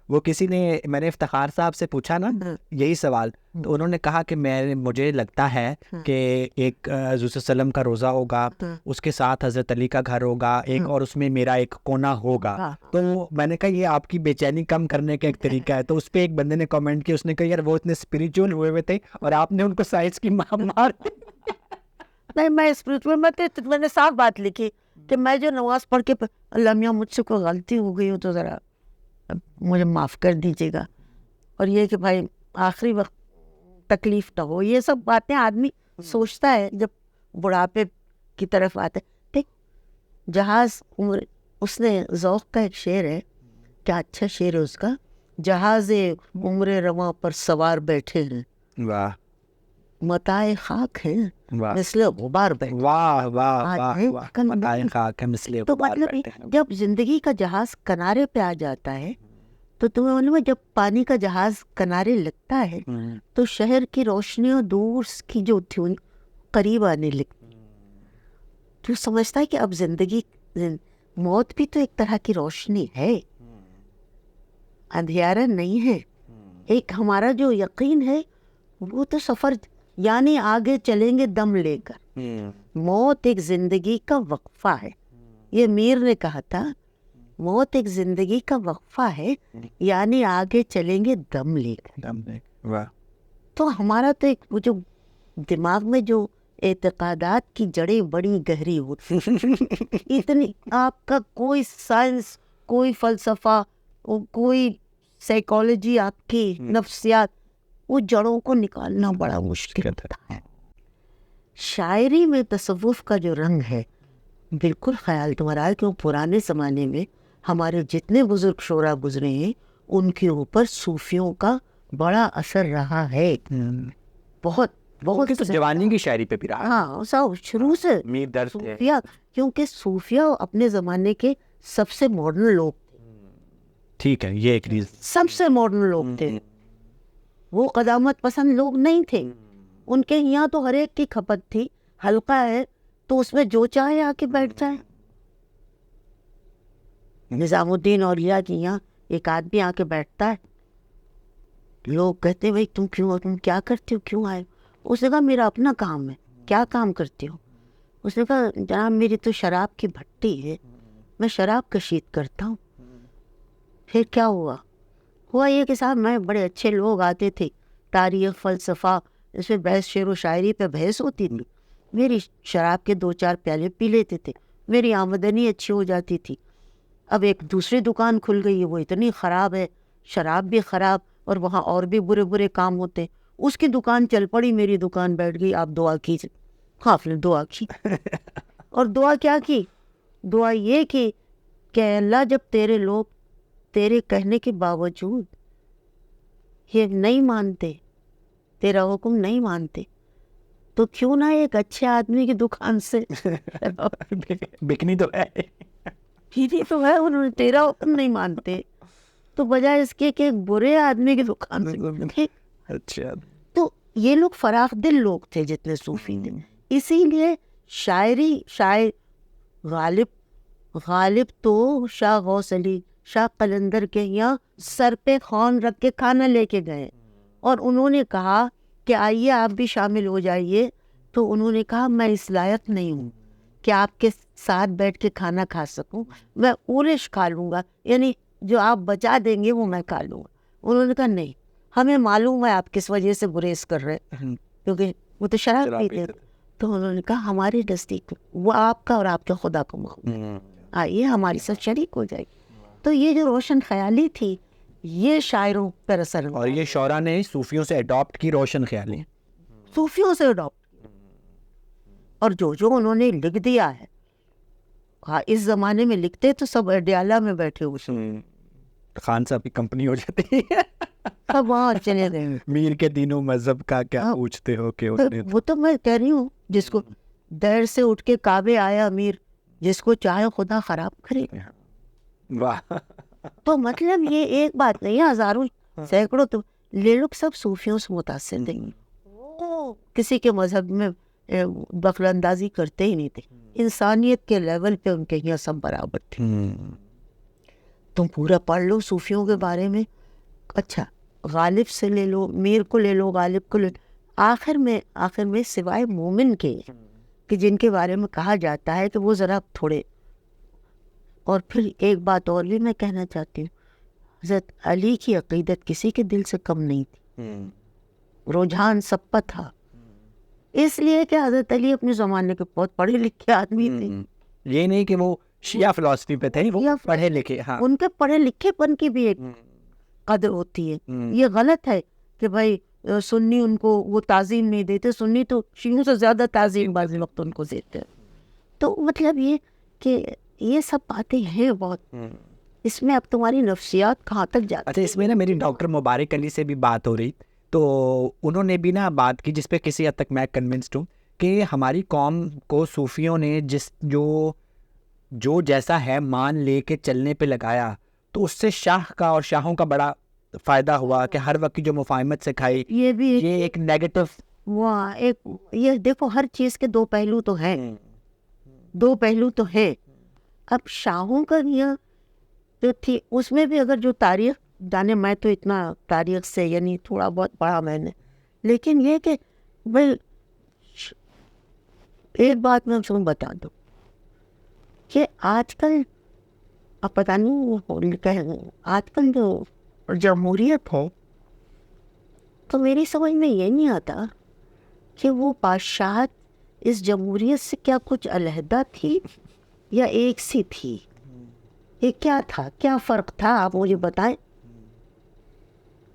وہ کسی نے, میں نے افتخار صاحب سے پوچھا نا یہی سوال, تو انہوں نے کہا کہ مجھے لگتا ہے کہ ایک حضور صلی اللہ علیہ وسلم کا روزہ ہوگا, اس کے ساتھ حضرت علی کا گھر ہوگا ایک, اور اس میں میرا ایک کونا ہوگا. تو میں نے کہا یہ آپ کی بے چینی کم کرنے کا ایک طریقہ ہے. تو اس پہ ایک بندے نے کامنٹ کیا, اس نے کہا یار وہ اتنے اسپریچول ہوئے تھے اور آپ نے ان کو سائنس کی مار. نہیں, میں اسپریچول میں نے صاف بات لکھی کہ میں جو نماز پڑھ کے اللہ میاں مجھ سے کوئی غلطی ہو گئی ہو تو ذرا مجھے معاف کر دیجیے گا, اور یہ کہ بھائی آخری وقت تکلیف نہ ہو. یہ سب باتیں آدمی سوچتا ہے جب بڑھاپے کی طرف آتے. ٹھیک, جہاز عمر, اس نے ذوق کا ایک شعر ہے, کیا اچھا شعر ہے اس کا, جہاز عمر رواں پر سوار بیٹھے ہیں, واہ, متاع خاک ہے مثل غبار بیٹھے. واہ واہ واہ, متاع خاک ہے مثل تو غبار مطلب بیٹھے ہیں. جب زندگی کا جہاز کنارے پہ آ جاتا ہے تو تمہیں معلوم ہے جب پانی کا جہاز کنارے لگتا ہے تو شہر کی روشنیوں دور کی جو تھی قریب آنے لگتی. تو سمجھتا ہے کہ اب زندگی, موت بھی تو ایک طرح کی روشنی ہے, اندھیارا نہیں ہے. ایک ہمارا جو یقین ہے وہ تو سفر, یعنی آگے چلیں گے دم لے کر. موت ایک زندگی کا وقفہ ہے, یہ میر نے کہا تھا, موت ایک زندگی کا وقفہ ہے یعنی آگے چلیں گے دم لے کر. تو ہمارا تو ایک وہ جو دماغ میں جو اعتقادات کی جڑیں بڑی گہری ہوتی اتنی, آپ کا کوئی سائنس, کوئی فلسفہ, کوئی سائیکالوجی, آپ کی نفسیات, وہ جڑوں کو نکالنا بڑا مشکل ہوتا ہے. شاعری میں تصوف کا جو رنگ ہے, بالکل خیال تمہارا ہے کہ وہ پرانے زمانے میں ہمارے جتنے بزرگ شعراء گزرے ہیں ان کے اوپر صوفیوں کا بڑا اثر رہا ہے. بہت بہت جوانی کی شاعری پہ بھی رہا. ہاں, سب شروع سے میر درد صوفیہ, کیونکہ صوفیہ اپنے زمانے کے سب سے ماڈرن لوگ تھے. ٹھیک ہے, یہ ایک ریزن, سب سے ماڈرن لوگ تھے. وہ قدامت پسند لوگ نہیں تھے. ان کے یہاں تو ہر ایک کی کھپت تھی, حلقہ ہے تو اس میں جو چاہے آ کے بیٹھ جائے. نظام الدین اولیاء کی یہاں ایک آدمی آ کے بیٹھتا ہے, لوگ کہتے بھائی تم کیوں, تم کیا کرتے ہو, کیوں آئے؟ اس نے کہا میرا اپنا کام ہے. کیا کام کرتے ہو؟ اس نے کہا جناب میری تو شراب کی بھٹی ہے, میں شراب کشید کرتا ہوں. پھر کیا ہوا یہ کہ صاحب میں بڑے اچھے لوگ آتے تھے, تاریخ, فلسفہ, اس میں بحث, شعر و شاعری پہ بحث ہوتی تھی, میری شراب کے 2-4 پیالے پی لیتے تھے, میری آمدنی اچھی ہو جاتی تھی. اب ایک دوسری دکان کھل گئی ہے, وہ اتنی خراب ہے, شراب بھی خراب اور وہاں اور بھی برے برے کام ہوتے. اس کی دکان چل پڑی, میری دکان بیٹھ گئی. آپ دعا کیجیے. آپ نے دعا کی اور دعا کیا کی, دعا یہ کی کہ اللہ جب تیرے لوگ تیرے کہنے کے باوجود یہ نہیں مانتے، تیرا حکم نہیں مانتے، تو کیوں نہ ایک اچھے آدمی کی دکان سے بکنی تو ہے، پیری تو ہے، انہوں نے تیرا حکم نہیں مانتے تو بجائے اس کے کہ ایک برے آدمی کی دکان سے. اچھا. تو یہ لوگ فراخ دل لوگ تھے جتنے صوفی تھے. اسی لیے شاعر غالب تو شاہ غوث علی شاہ قلندر کے یہاں سر پہ خون رکھ کے کھانا لے کے گئے اور انہوں نے کہا کہ آئیے آپ بھی شامل ہو جائیے. تو انہوں نے کہا میں اس لائق نہیں ہوں کہ آپ کے ساتھ بیٹھ کے کھانا کھا سکوں، میں اورش کھا لوں گا، یعنی جو آپ بچا دیں گے وہ میں کھا لوں گا. انہوں نے کہا نہیں، ہمیں معلوم ہے آپ کس وجہ سے گریز کر رہے، کیونکہ وہ تو شراب پیتے تھے. تو انہوں نے کہا ہماری نزدیک وہ آپ کا اور آپ کے خدا کو معلوم، آئیے ہماری ساتھ شریک ہو جائے. تو یہ جو روشن خیالی تھی یہ شاعروں پر اثر ہوا، اور یہ شعراء نے صوفیوں سے اڈاپٹ کی روشن خیالی، صوفیوں سے اڈاپٹ. اور جو انہوں نے لکھ دیا ہے، ہاں اس زمانے میں لکھتے تو سب اڈیالہ میں بیٹھے ہوئے، خان صاحب کی کمپنی ہو جاتی ہے، سب وہاں چلے گئے. میر کے دینوں مذہب کا کیا پوچھتے ہو کہ وہ تو میں کہہ رہی ہوں، جس کو دیر سے اٹھ کے کعبے آیا امیر، جس کو چاہے خدا خراب کرے. واہ. تو مطلب یہ ایک بات نہیں، ہزاروں سینکڑوں تو یہ لوگ سب صوفیوں سے متاثر تھے، وہ کسی کے مذہب میں دخل اندازی کرتے ہی نہیں تھے. انسانیت کے لیول پہ ان کے یہاں سب برابر تھے. تم پورا پڑھ لو صوفیوں کے بارے میں. اچھا غالب سے لے لو، میر کو لے لو، غالب کو لے لو، آخر میں سوائے مومن کے کہ جن کے بارے میں کہا جاتا ہے کہ وہ ذرا تھوڑے. اور پھر ایک بات اور بھی میں کہنا چاہتی ہوں، حضرت علی کی عقیدت کسی کے دل سے کم نہیں تھی، رجحان سب پر تھا، اس لیے کہ حضرت علی اپنے زمانے کے بہت پڑھے لکھے آدمی تھے. یہ نہیں کہ وہ شیعہ فلسفی پہ تھے، وہ پڑھے لکھے. ہاں، ان کے پڑھے لکھے پن کی بھی ایک قدر ہوتی ہے. یہ غلط ہے کہ بھائی سنی ان کو وہ تعظیم نہیں دیتے، سنی تو شیعوں سے زیادہ تعظیم بعض وقت ان کو دیتے. تو مطلب یہ کہ یہ سب باتیں ہیں بہت، اس میں اب تمہاری نفسیات کہاں تک جاتی. اچھا، اس میں نا میری ڈاکٹر مبارک علی سے بھی بات ہو رہی، تو انہوں نے بھی نا بات کی جس پہ کسی حد تک میں کنونسڈ ہوں کہ ہماری قوم کو صوفیوں نے جو جیسا ہے مان لے کے چلنے پہ لگایا، تو اس سے شاہ کا اور شاہوں کا بڑا فائدہ ہوا کہ ہر وقت کی جو مفاہمت سکھائی، یہ بھی ایک نیگیٹو. یہ دیکھو ہر چیز کے دو پہلو تو ہیں، دو پہلو تو ہیں. اب شاہوں کا یہ جو تھی اس میں بھی اگر جو تاریخ جانے، میں تو اتنا تاریخ سے یعنی تھوڑا بہت پڑھا میں نے، لیکن یہ کہ بھائی ایک بات میں تمہیں بتا دوں کہ آج کل اب پتہ نہیں آج کل جو جمہوریت ہے، تو میری سمجھ میں یہ نہیں آتا کہ وہ بادشاہت اس جمہوریت سے کیا کچھ علیحدہ تھی یا ایک سی تھی. یہ کیا تھا، کیا فرق تھا، آپ مجھے بتائیں.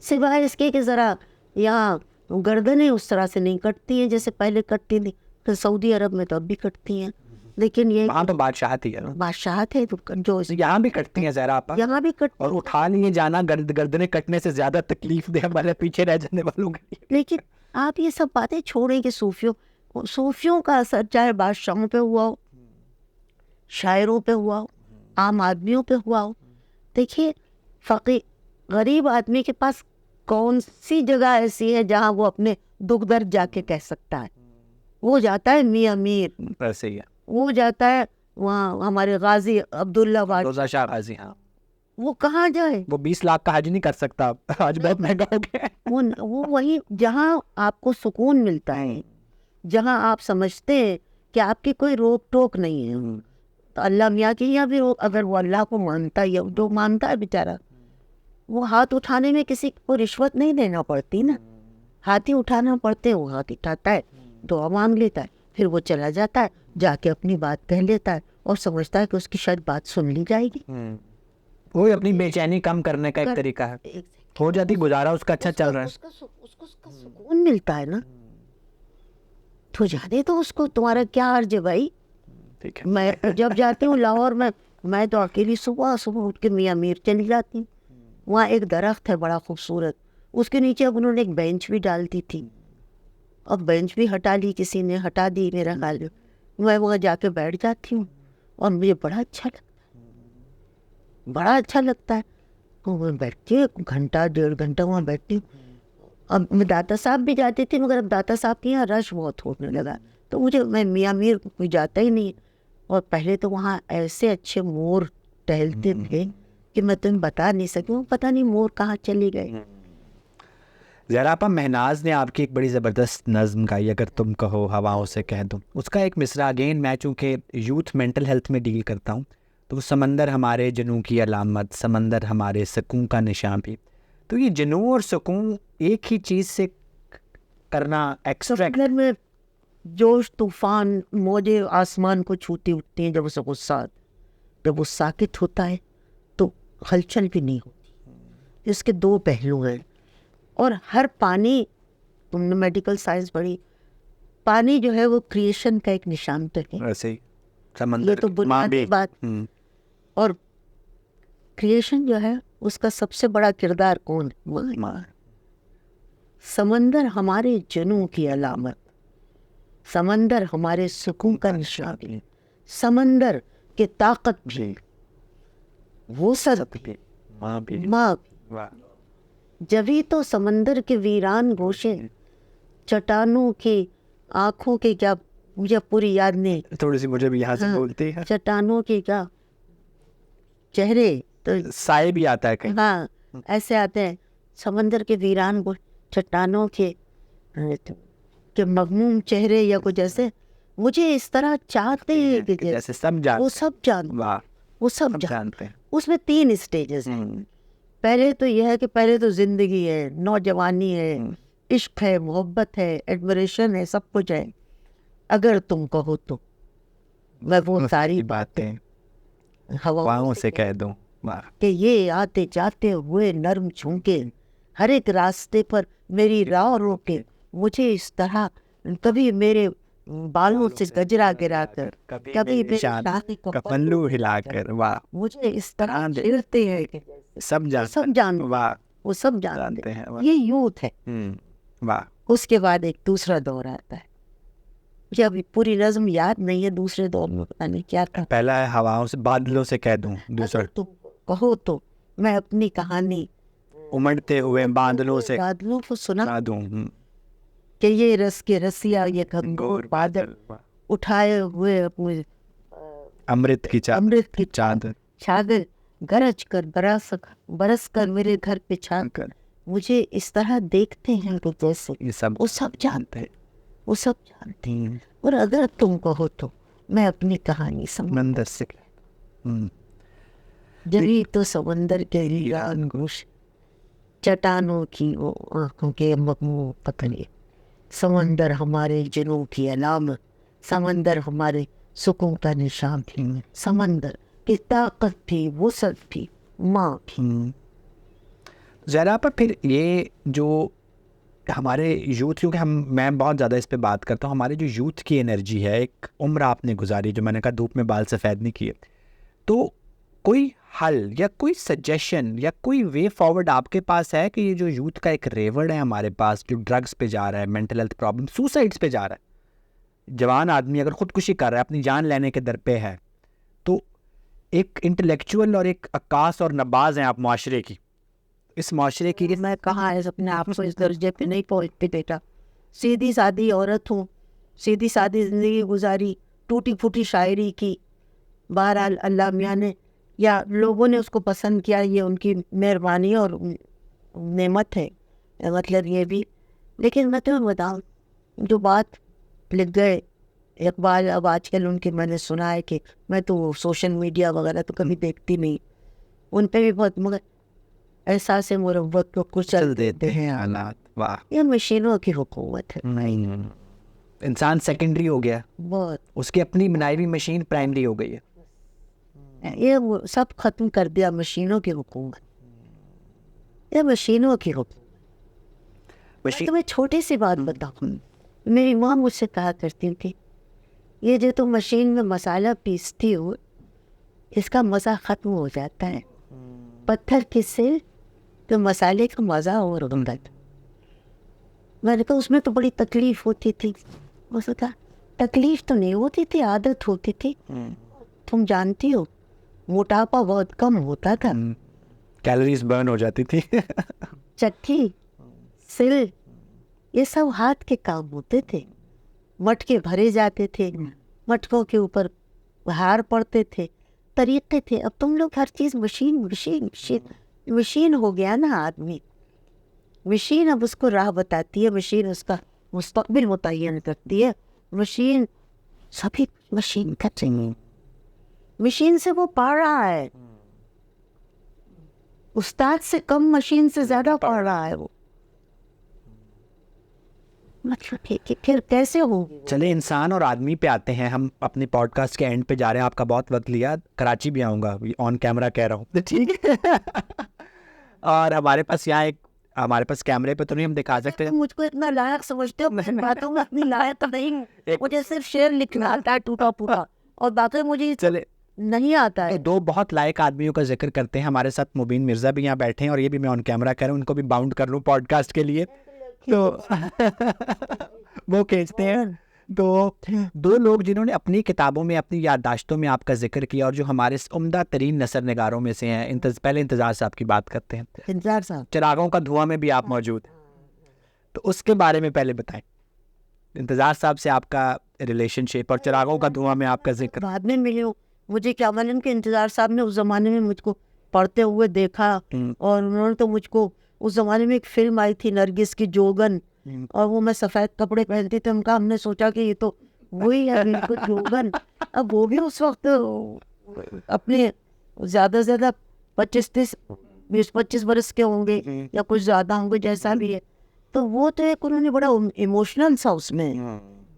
سوائے اس کے کہ ذرا یہاں گردنیں اس طرح سے نہیں کٹتی ہیں جیسے پہلے کٹتی تھیں، تو سعودی عرب میں تو اب بھی کٹتی ہیں، لیکن یہ وہاں تو بادشاہت ہی ہے، بادشاہت ہے جو یہاں بھی کٹتی ہیں زہرا آپا، یہاں بھی کٹ. اور اٹھا لیے جانا گردنیں کٹنے سے زیادہ تکلیف دہ ہمارے پیچھے رہ جانے والوں کے. لیکن آپ یہ سب باتیں چھوڑیں کہ صوفیوں کا اثر چاہے بادشاہوں پہ ہوا ہو، شاعروں پہ ہوا ہو، عام آدمیوں پہ ہوا ہو. دیکھیے فقیر غریب آدمی کے پاس کون سی جگہ ایسی ہے جہاں وہ اپنے دکھ درد جا کے کہہ سکتا ہے؟ وہ جاتا ہے میاں میر، ایسے ہی ہے، وہ جاتا ہے وہاں ہمارے غازی عبداللہ بادشاہ، روزہ شاہ غازی. ہاں، وہ کہاں جائے؟ وہ 20 لاکھ کا حج نہیں کر سکتا، حج بہت مہنگا ہو گیا. وہ وہی جہاں آپ کو سکون ملتا ہے، جہاں آپ سمجھتے ہیں کہ آپ کی کوئی روک ٹوک نہیں ہے. تو اللہ میاں کی یہاں بھی اگر وہ اللہ کو مانتا ہے، جو مانتا ہے بیچارہ، وہ ہاتھ اٹھانے میں کسی کو رشوت نہیں دینا پڑتی نا، ہاتھ ہی اٹھانا پڑتے ہیں، وہ ہاتھ اٹھاتا ہے، دعا مانگ لیتا ہے، پھر وہ چلا جاتا ہے، جا کے اپنی بات کہہ لیتا ہے اور سمجھتا ہے کہ اس کی شاید بات سن لی جائے گی. وہ اپنی بے چینی کم کرنے کا ایک طریقہ ہے، ہو جاتی گزارا اس کا اچھا چل رہا ہے، اس کو سکون ملتا ہے نا. تو جانے تو اس کو، تمہارا کیا عرض ہے بھائی. ٹھیک ہے. میں جب جاتی ہوں لاہور میں تو اکیلی صبح صبح اٹھ کے میاں میر چلی جاتی ہوں. وہاں ایک درخت ہے بڑا خوبصورت, اس کے نیچے اب انہوں نے ایک بینچ بھی ڈال دی تھی. اب بینچ بھی ہٹا لی, کسی نے ہٹا دی میرا خیال. میں وہاں جا کے بیٹھ جاتی ہوں اور مجھے بڑا اچھا لگتا ہے. میں بیٹھتی ہوں گھنٹہ 1.5 گھنٹہ وہاں بیٹھتی ہوں. اب میں داتا صاحب بھی جاتی تھی, مگر اب داتا صاحب کے یہاں رش بہت ہونے لگا, تو میں میاں میر کوئی جاتا ہی نہیں. اور پہلے تو وہاں ایسے اچھے مور ٹہلتے تھے کہ میں تمہیں بتا نہیں سکوں, پتہ نہیں مور کہاں چلی گئے. زہرا آپا, مہناز نے آپ کی ایک بڑی زبردست نظم گائی, اگر تم کہو ہواؤں سے کہہ دوں. اس کا ایک مصرع اگین, میں چونکہ یوتھ مینٹل ہیلتھ میں ڈیل کرتا ہوں, تو وہ سمندر ہمارے جنوں کی علامت, سمندر ہمارے سکون کا نشان بھی. تو یہ جنوں اور سکون ایک ہی چیز سے کرنا ایکسٹریکٹ سمندر میں جوش طوفان موجیں آسمان کو چھوتی اٹھتی ہیں جب اسے غصہ, جب وہ ساکت ہوتا ہے تو ہلچل بھی نہیں ہوتی. اس کے 2 پہلو ہیں. اور ہر پانی, تم نے میڈیکل سائنس پڑھی, پانی جو ہے وہ کریشن کا ایک نشان تو ہے. ایسے ہی یہ سمندر تو بنیادی بات. اور کریشن جو ہے اس کا سب سے بڑا کردار کون ہے؟ سمندر ہمارے جنوں کی علامت, سمندر ہمارے سکون کا نشان بھی, سمندر کی طاقت بھی, وہ سب بھی, ماں بھی. جبھی تو سمندر کے ویران گوشے, چٹانوں کی آنکھوں کے, کیا مجھے پوری یاد نہیں, تھوڑی سی مجھے بھی یہاں سے بولتی ہے, چٹانوں کے کیا چہرے, تو سائے بھی آتا ہے کہیں, ہاں ایسے آتے ہیں. سمندر کے ویران چٹانوں کے مغموم چہرے, یا کچھ ایسے مجھے اس طرح چاہتے ہیں کہ جیسے سب جانتے, وہ سب جانتے, وہ سب جانتے ہیں. اس میں 3 اسٹیجز ہیں. پہلے تو یہ ہے کہ پہلے تو زندگی ہے, نوجوانی ہے, عشق ہے, محبت ہے, ایڈمریشن ہے, سب کچھ ہے. اگر تم کہو تو میں وہ ساری باتیں ہواؤں سے کہہ دوں کہ یہ آتے جاتے ہوئے نرم جھونکے, ہر ایک راستے پر میری راہ روکے, مجھے اس طرح کبھی میرے بالوں سے گجرا گرا کر, کبھی میرے شاخی کو پلو ہلا کر, واہ, مجھے اس طرح چھیڑتے ہیں کہ سب جان, واہ, وہ سب جانتے ہیں. واہ. یہ یوتھ ہے. واہ. اس کے بعد ایک دوسرا دور آتا ہے, مجھے ابھی پوری نظم یاد نہیں ہے دوسرے دور میں پتہ نہیں کیا تھا. پہلا ہے ہواؤں سے, بادلوں سے کہہ دوں. دوسرا تم کہو تو میں اپنی کہانی امڑتے ہوئے بادلوں سے کو سنا دوں, کہ یہ رس کے رسیا, یہ گھنگور بادل اٹھائے ہوئے اپنے امرت کی چادر چادر گرج کر برس کر میرے گھر پہ چھا کر, مجھے اس طرح دیکھتے ہیں کہ جیسے وہ سب جانتے ہیں, وہ سب جانتے ہیں. اور اگر تم کہو تو میں اپنی کہانی سمندر سے, جبھی تو سمندر کے ویران گوش, چٹانوں کی وہ آنکھوں کے مغموم پتلے, سمندر ہمارے جنوں کی علامت, سمندر ہمارے سکون کا نشان بھی, سمندر کی طاقت بھی, وسعت بھی, ماں بھی. زہرا پر پھر یہ جو ہمارے یوتھ, کیونکہ میں بہت زیادہ اس پہ بات کرتا ہوں, ہمارے جو یوتھ کی انرجی ہے, ایک عمر آپ نے گزاری, جو میں نے کہا دھوپ میں بال سفید نہیں کیے, تو کوئی حل یا کوئی سجیشن یا کوئی وے فارورڈ آپ کے پاس ہے کہ یہ جو یوتھ کا ایک ریوڑ ہے ہمارے پاس, جو ڈرگس پہ جا رہا ہے, مینٹل ہیلتھ پرابلم, سوسائڈس پہ جا رہا ہے, جوان آدمی اگر خودکشی کر رہا ہے, اپنی جان لینے کے در پہ ہے, تو ایک انٹلیکچوئل اور ایک عکاس اور نباز ہیں آپ معاشرے کی, اس معاشرے کی, میں کہاں ہے اپنے آپ کو اس درجے پہ نہیں پہنچتی بیٹا. سیدھی سادھی عورت ہوں, سیدھی سادھی زندگی گزاری, ٹوٹی پھوٹی شاعری کی, بہرحال اللہ میاں نے یا لوگوں نے اس کو پسند کیا, یہ ان کی مہربانی اور نعمت ہے, مطلب یہ بھی. لیکن میں تمہیں بتاؤں, جو بات لکھ گئے اقبال, اب آج کل ان کے میں نے سنا ہے کہ میں تو سوشل میڈیا وغیرہ تو کبھی دیکھتی نہیں, ان پہ بھی بہت, مگر احساس مربت کو کچل دیتے ہیں حالات. واہ, یہ مشینوں کی حکومت ہے. نہیں, انسان سیکنڈری ہو گیا, بہت, اس کی اپنی بنائی ہوئی مشین پرائمری ہو گئی ہے. یہ سب ختم کر دیا, مشینوں کی حکومت, یہ مشینوں کی حکومت. میں تمہیں چھوٹی سی بات بتاؤں, میری ماں مجھ سے کہا کرتی تھی, یہ جو تم مشین میں مسالہ پیستی ہو اس کا مزہ ختم ہو جاتا ہے. پتھر کی سل تو مسالے کا مزہ اور ہوتا. میں نے کہا اس میں تو بڑی تکلیف ہوتی تھی. اس نے کہا تکلیف تو نہیں ہوتی تھی, عادت ہوتی تھی. تم جانتی ہو موٹاپا بہت کم ہوتا تھا, کیلوریز برن ہو جاتی تھی. چٹھی, سل, یہ سب ہاتھ کے کام ہوتے تھے. مٹکے بھرے جاتے تھے, مٹکوں کے اوپر ہار پڑتے تھے, طریقے تھے. اب تم لوگ ہر چیز مشین مشین مشین مشین ہو گیا نا آدمی. مشین اب اس کو راہ بتاتی ہے, مشین اس کا مستقبل متعین کرتی ہے. مشین سبھی مشین کر رہی ہے, مشین سے وہ پڑھ رہا ہے. استاد سے کم مشین سے زیادہ پڑھ رہا ہے وہ. مطلب کہ پھر کیسے ہوگی. چلے انسان اور آدمی پہ آتے ہیں. ہم اپنے پوڈ کاسٹ کے اینڈ پہ جا رہے ہیں. آپ کا بہت وقت لیا, کراچی بھی آؤں گا, آن کیمرہ کہہ رہا ہوں, ٹھیک ہے. اور ہمارے پاس یہاں ایک, ہمارے پاس کیمرے پہ تو نہیں ہم دکھا سکتے. مجھ کو اتنا لائق سمجھتے ہو, باتوں میں اتنی لائق نہیں. مجھے صرف شعر لکھنا آتا ہے ٹوٹا پھوٹا, اور باقی مجھے چلے نہیں آتا ہے. دو بہت لائق آدمیوں کا ذکر کرتے ہیں. ہمارے ساتھ مبین مرزا بھی یہاں بیٹھے ہیں, اور یہ بھی میں آن کیمرہ کہہ رہا ہوں, ان کو بھی باؤنڈ کر لوں پوڈ کاسٹ کے لیے, تو وہ کھینچتے ہیں. تو دو لوگ جنہوں نے اپنی کتابوں میں, اپنی یادداشتوں میں آپ کا ذکر کیا, اور جو ہمارے عمدہ ترین نثر نگاروں میں سے ہیں. پہلے انتظار صاحب کی بات کرتے ہیں. انتظار صاحب, چراغوں کا دھواں میں بھی آپ موجود ہیں, تو اس کے بارے میں پہلے بتائیں. انتظار صاحب سے آپ کا ریلیشن شپ اور چراغوں کا دھواں میں آپ کا ذکر. بعد میں ملے ہو. مجھے کیا معلوم کہ انتظار صاحب نے اس زمانے میں مجھ کو پڑھتے ہوئے دیکھا, اور انہوں نے تو مجھ کو, اس زمانے میں ایک فلم آئی تھی نرگس کی جوگن, اور وہ میں سفید کپڑے پہنتی تھی. ہم نے سوچا کہ یہ تو وہی ہے بالکل جوگن. اب وہ بھی اس وقت اپنے زیادہ سے زیادہ 25 برس کے ہوں گے, یا کچھ زیادہ ہوں گے, جیسا بھی ہے. تو وہ تو ایک انہوں نے بڑا ایموشنل سا اس میں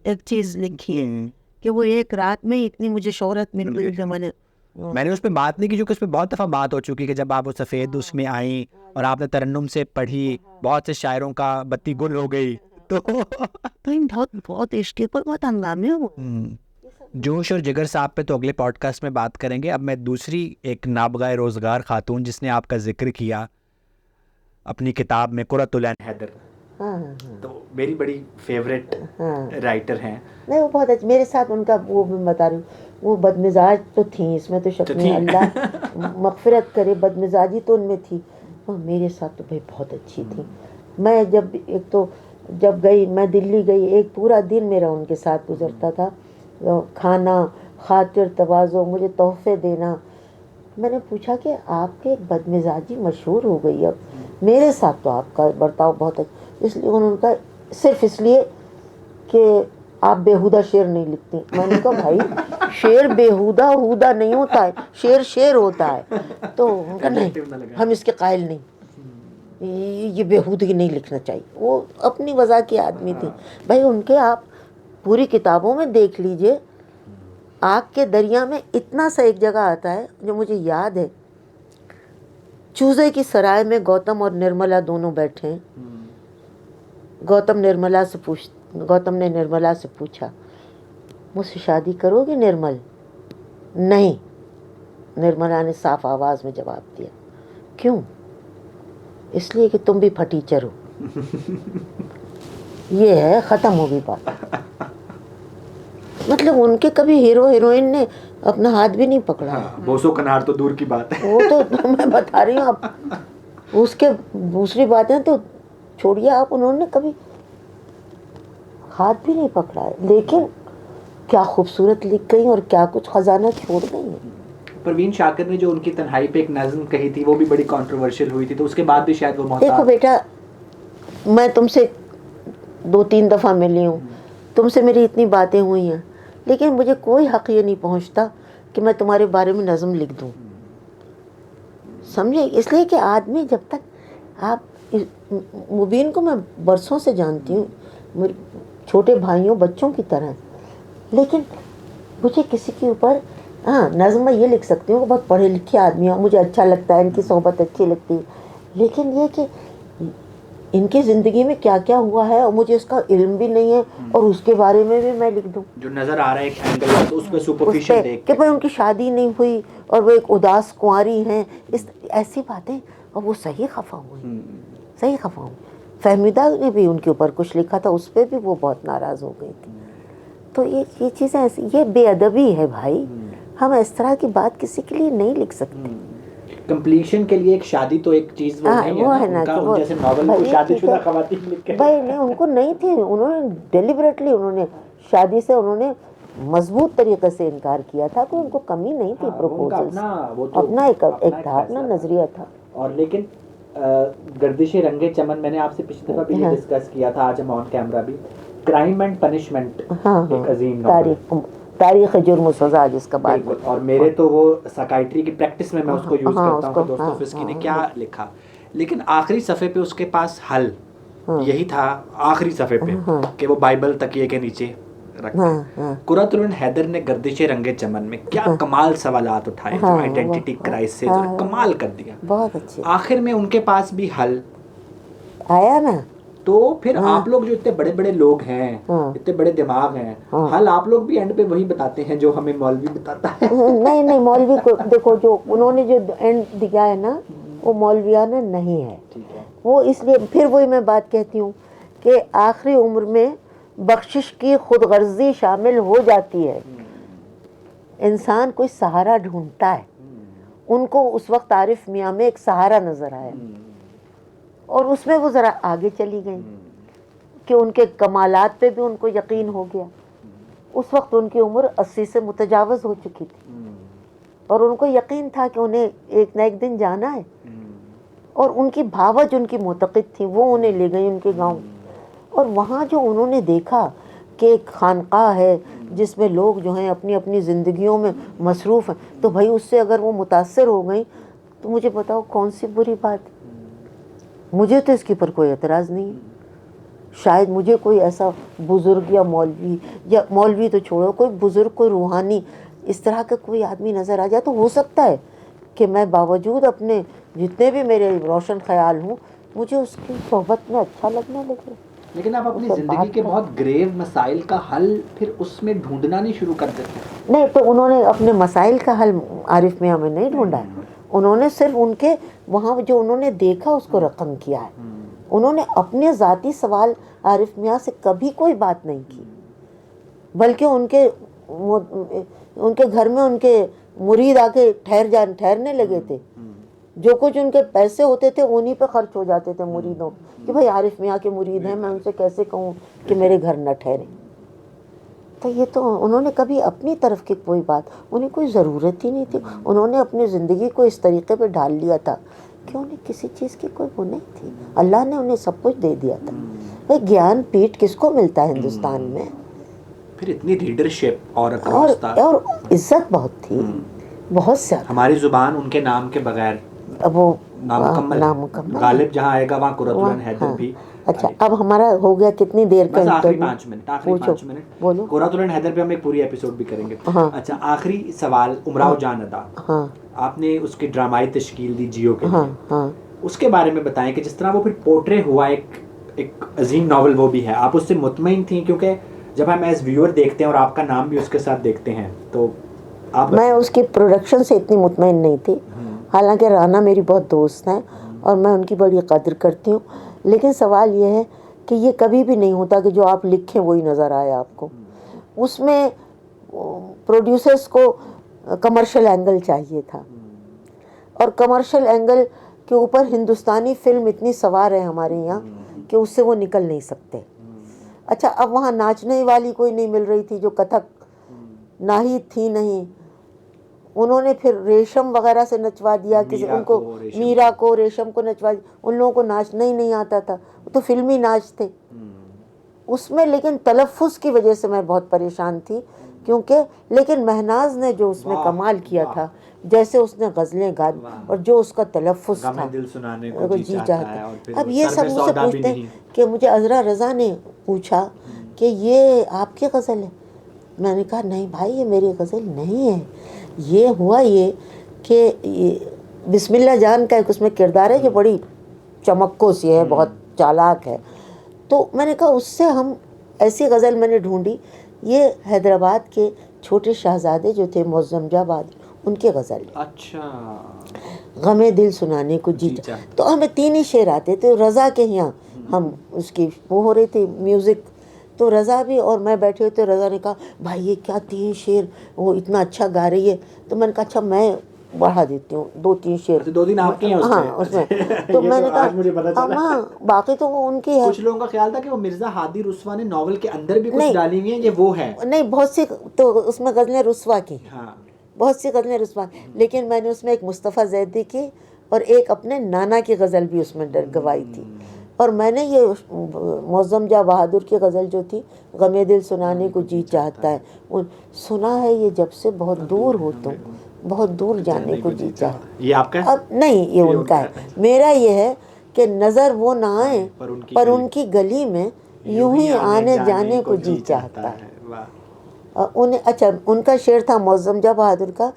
ایک چیز لکھی ہے کہ وہ ایک رات میں اتنی مجھے شہرت مل گئی. میں نے اس پہ بات نہیں کی, کیونکہ اس پہ بہت دفعہ بات ہو چکی کہ جب آپ وہ سفید اس میں آئیں اور آپ نے ترنم سے پڑھی, بہت سے شاعروں کا بتی گل ہو گئی. تو بہت عشق پر بہت ہنگامے ہو. جوش اور جگر صاحب پہ تو اگلے پوڈ کاسٹ میں بات کریں گے. اب میں دوسری ایک نابغہ روزگار خاتون جس نے آپ کا ذکر کیا اپنی کتاب میں, قرۃ العین حیدر, تو میری بڑی فیوریٹ رائٹر ہیں. نہیں وہ بہت اچھا, میرے ساتھ ان کا وہ بھی بتا رہی ہوں, وہ بدمزاج تو تھیں, اس میں تو شک نہیں, اللہ مغفرت کرے, بدمزاجی تو ان میں تھی. اور میرے ساتھ تو بھائی بہت اچھی تھی. میں جب گئی, میں دلی گئی, ایک پورا دن میرا ان کے ساتھ گزرتا تھا. کھانا, خاطر تواضع, مجھے تحفے دینا. میں نے پوچھا کہ آپ کے بدمزاجی مشہور ہو گئی, اب میرے ساتھ تو آپ کا برتاؤ بہت اچھا. اس لیے انہوں نے کہا صرف اس لیے کہ آپ بےہودہ شعر نہیں لکھتی. میں نے کہا بھائی شعر بےہودہ ہودا نہیں ہوتا ہے, شعر ہوتا ہے. تو ان کا نہیں, ہم اس کے قائل نہیں, یہ بےہودگی نہیں لکھنا چاہیے. وہ اپنی وضع کی آدمی تھی. بھائی ان کے آپ پوری کتابوں میں دیکھ لیجئے, آگ کے دریا میں اتنا سا ایک جگہ آتا ہے جو مجھے یاد ہے, چوزے کی سرائے میں گوتم اور نرملا دونوں بیٹھے ہیں. گوتم نے نرملا سے پوچھا مجھ سے شادی کرو گی نرمل؟ نہیں. نرملا نے صاف آواز میں جواب دیا, کیوں؟ اس لیے کہ تم بھی پھٹیچر ہو. یہ ہے, ختم ہوگی بات. مطلب ان کے کبھی ہیرو ہیروئن نے اپنا ہاتھ بھی نہیں پکڑا. بوسو کنہار تو دور کی بات ہے, وہ تو میں بتا رہی ہوں. اب اس کے دوسری باتیں تو چھوڑیے آپ, انہوں نے کبھی ہاتھ بھی نہیں پکڑا ہے. لیکن کیا خوبصورت لکھ گئی اور کیا کچھ خزانہ چھوڑ گئی ہیں. پروین شاکر نے جو ان کی تنہائی پہ ایک نظم کہی تھی, وہ بھی بڑی کنٹروورشل ہوئی تھی, تو اس کے بعد بھی شاید وہ دیکھو بیٹا, میں تم سے 2-3 دفعہ ملی ہوں, تم سے میری اتنی باتیں ہوئی ہیں, لیکن مجھے کوئی حق یہ نہیں پہنچتا کہ میں تمہارے بارے میں نظم لکھ دوں, سمجھے. اس لیے کہ آدمی جب تک, آپ مبین کو میں برسوں سے جانتی ہوں, چھوٹے بھائیوں بچوں کی طرح, لیکن مجھے کسی کے اوپر, ہاں نظم میں یہ لکھ سکتی ہوں کہ بہت پڑھے لکھے آدمی ہوں, مجھے اچھا لگتا ہے, ان کی صحبت اچھی لگتی ہے, لیکن یہ کہ ان کی زندگی میں کیا کیا ہوا ہے اور مجھے اس کا علم بھی نہیں ہے, اور اس کے بارے میں بھی میں لکھ دوں جو نظر آ رہا ہے ایک اینگل ہے تو اس پہ سپرفیشل دیکھ کہ بھائی ان کی شادی نہیں ہوئی اور وہ ایک اداس کنواری ہیں, ایسی باتیں. اور وہ صحیح خفا ہوئی, صحیح خفا ہوئی. فہمیدہ نے بھی ان کے اوپر کچھ لکھا تھا, اس پہ بھی وہ بہت ناراض ہو گئی تھی. تو یہ چیزیں ایسی, یہ بے ادبی ہے بھائی. ہم اس طرح کی بات کسی کے لیے نہیں لکھ سکتے. کمپلیشن کے لیے ایک شادی تو ایک چیز وہ نہیں ہے نا کہ وہ جیسے ناول کو شادی شدہ خواتین لکھ کے بھائی نہیں, ان کو نہیں تھی. انہوں نے ڈیلیبریٹلی انہوں نے شادی سے انہوں نے مضبوط طریقے سے انکار کیا تھا, کہ ان کو کمی نہیں تھی پروپوزل, اپنا ایک تھا, اپنا نظریہ تھا. اور لیکن گردش رنگ چمن میں نے آپ سے پچھلی دفعہ بھی ڈسکس کیا تھا, آج ہم آن کیمرہ بھی, کرائم اینڈ پنشمنٹ ایک عظیم تاریخ جرم و سزا جس کا بات. اور میرے تو وہ سائیکائٹری کی پریکٹس میں اس کو یوز کرتا ہوں کہ دوستو فسکی نے کیا لکھا, لیکن آخری صفحے پہ اس کے پاس حل یہی تھا, آخری صفحے پہ, کہ وہ بائبل تکیے کے نیچے رکھا. قرۃ العین حیدر نے گردش رنگ چمن میں کیا کمال سوالات اٹھائے, جو آئیڈینٹی کرائسس, کمال کر دیا. بہت اچھے. آخر میں ان کے پاس بھی حل آیا نا. تو پھر آپ لوگ جو اتنے بڑے بڑے لوگ ہیں, اتنے بڑے دماغ ہیں, حل آپ لوگ بھی اینڈ پہ وہی بتاتے ہیں جو ہمیں مولوی بتاتا ہے. نہیں, مولوی کو دیکھو, جو انہوں نے جو اینڈ دیا ہے نا, وہ مولویانہ نہیں ہے. وہ اس لیے پھر وہی میں بات کہتی ہوں کہ آخری عمر میں بخشش کی خود غرضی شامل ہو جاتی ہے. انسان کوئی سہارا ڈھونڈتا ہے. ان کو اس وقت عارف میاں میں ایک سہارا نظر آیا, اور اس میں وہ ذرا آگے چلی گئیں, کہ ان کے کمالات پہ بھی ان کو یقین ہو گیا. اس وقت ان کی عمر 80 سے متجاوز ہو چکی تھی, اور ان کو یقین تھا کہ انہیں ایک نہ ایک دن جانا ہے. اور ان کی بھاوج ان کی معتقد تھی, وہ انہیں لے گئی ان کے گاؤں, اور وہاں جو انہوں نے دیکھا کہ ایک خانقاہ ہے جس میں لوگ جو ہیں اپنی اپنی زندگیوں میں مصروف ہیں, تو بھائی اس سے اگر وہ متاثر ہو گئیں تو مجھے بتاؤ کون سی بری بات. مجھے تو اس کے اوپر کوئی اعتراض نہیں. شاید مجھے کوئی ایسا بزرگ یا مولوی تو چھوڑو, کوئی بزرگ, کوئی روحانی اس طرح کا کوئی آدمی نظر آ جائے تو ہو سکتا ہے کہ میں باوجود اپنے جتنے بھی میرے روشن خیال ہوں, مجھے اس کی صحبت میں اچھا لگنے لگے. لیکن آپ اپنی زندگی کے بہت گریو مسائل کا حل پھر اس میں ڈھونڈنا نہیں شروع کر دیتے. نہیں, تو انہوں نے اپنے مسائل کا حل عارف میاں میں نہیں ڈھونڈا ہے. انہوں نے صرف ان کے وہاں جو انہوں نے دیکھا اس کو رقم کیا ہے. انہوں نے اپنے ذاتی سوال عارف میاں سے کبھی کوئی بات نہیں کی, بلکہ ان کے گھر میں ان کے مرید آ کے ٹھہرنے لگے تھے. جو کچھ ان کے پیسے ہوتے تھے انہی پہ خرچ ہو جاتے تھے مریدوں, کہ بھائی عارف میاں کے مرید ہیں, میں ان سے کیسے کہوں کہ میرے گھر نہ ٹھہریں. تو یہ تو انہوں نے کبھی اپنی طرف کی کوئی بات, انہیں کوئی ضرورت ہی نہیں تھی. انہوں نے اپنی زندگی کو اس طریقے پہ ڈال لیا تھا کہ انہیں کسی چیز کی کوئی وہ نہیں تھی. اللہ نے انہیں سب کچھ دے دیا تھا. بھائی گیان پیٹھ کس کو ملتا ہے ہندوستان میں؟ پھر اتنی لیڈرشپ اور عزت بہت تھی, بہت زیادہ. ہماری زبان ان کے نام کے بغیر وہ نامکمل. غالب جہاں آئے گا وہاں قرۃ العین حیدر بھی. اچھا, اب ہمارا ہو گیا کتنی دیر کا؟ آخری 5 منٹ بولو. قرۃ العین حیدر پہ ہم ایک پوری ایپیسوڈ بھی کریں گے. اچھا, آخری سوال, امراؤ جان ادا, آپ نے اس کی ڈرامائی تشکیل دی جیو کے لیے, اس کے بارے میں بتائیں کہ جس طرح وہ پھر پورٹرے ہوا, ایک عظیم ناول وہ بھی ہے, آپ اس سے مطمئن تھیں؟ کیونکہ جب ہم ایز ویور دیکھتے ہیں اور آپ کا نام بھی اس کے ساتھ دیکھتے ہیں تو میں اس کی پروڈکشن سے اتنی مطمئن نہیں تھی. حالانکہ رانا میری بہت دوست ہیں اور میں ان کی بڑی قدر کرتی ہوں, لیکن سوال یہ ہے کہ یہ کبھی بھی نہیں ہوتا کہ جو آپ لکھیں وہی نظر آئے آپ کو. اس میں پروڈیوسرز کو کمرشل اینگل چاہیے تھا, اور کمرشل اینگل کے اوپر ہندوستانی فلم اتنی سوار ہے ہمارے یہاں کہ اس سے وہ نکل نہیں سکتے. اچھا, اب وہاں ناچنے والی کوئی نہیں مل رہی تھی جو کتھک ناہید تھی نہیں, انہوں نے پھر ریشم وغیرہ سے نچوا دیا, کسی ان کو میرا کو ریشم کو نچوا دیا. ان لوگوں کو ناچنا ہی نہیں آتا تھا, وہ تو فلمی ناچ تھے اس میں. لیکن تلفظ کی وجہ سے میں بہت پریشان تھی, کیونکہ لیکن مہناز نے جو اس میں کمال کیا تھا, جیسے اس نے غزلیں گا اور جو اس کا تلفظ تھا, جی چاہتا ہے. اب یہ سب مجھ سے پوچھتے ہیں کہ مجھے عذرا رضا نے پوچھا کہ یہ آپ کی غزل ہے. میں نے کہا نہیں بھائی, یہ میری غزل نہیں ہے. یہ ہوا یہ کہ بسم اللہ جان کا ایک اس میں کردار ہے جو بڑی چمکو سی ہے, بہت چالاک ہے. تو میں نے کہا اس سے ہم ایسی غزل میں نے ڈھونڈی. یہ حیدرآباد کے چھوٹے شہزادے جو تھے معظم جاں بہادر, ان کی غزل. اچھا. غم دل سنانے کو جی چاہتا. تو ہمیں 3 ہی شعر آتے تھے. رضا کے یہاں ہم اس کی وہ ہو رہی تھی میوزک, تو رضا بھی اور میں بیٹھے ہوئے تھے. رضا نے کہا بھائی یہ کیا 3 شعر, وہ اتنا اچھا گا رہی ہے. تو میں نے کہا اچھا میں بڑھا دیتی ہوں 2-3 شعر. 2 دن آپ کے ہیں ہاں اس میں. تو میں نے کہا ہاں باقی تو وہ ان کی ہے. کچھ لوگوں کا خیال تھا کہ وہ مرزا ہادی رسوا نے ناول کے اندر بھی کچھ ڈالی ہوئی ہیں, یہ وہ ہے نہیں. بہت سی تو اس میں غزلیں رسوا کی, ہاں بہت سی غزلیں رسوا, لیکن میں نے اس میں ایک مصطفیٰ زیدی کی اور ایک اپنے نانا کی غزل بھی اس میں گوائی تھی. اور میں نے یہ معظم جاں بہادر کی غزل جو تھی غم دل سنانے کو جی چاہتا ہے, سنا ہے یہ جب سے بہت دور ہو تم, بہت دور جانے کو جی چاہتا. یہ آپ کا اب نہیں, یہ ان کا ہے. میرا یہ ہے کہ نظر وہ نہ آئے پر ان کی گلی میں یوں ہی آنے جانے کو جی چاہتا ہے. انہیں اچھا ان کا شعر تھا معظم جاں بہادر کا,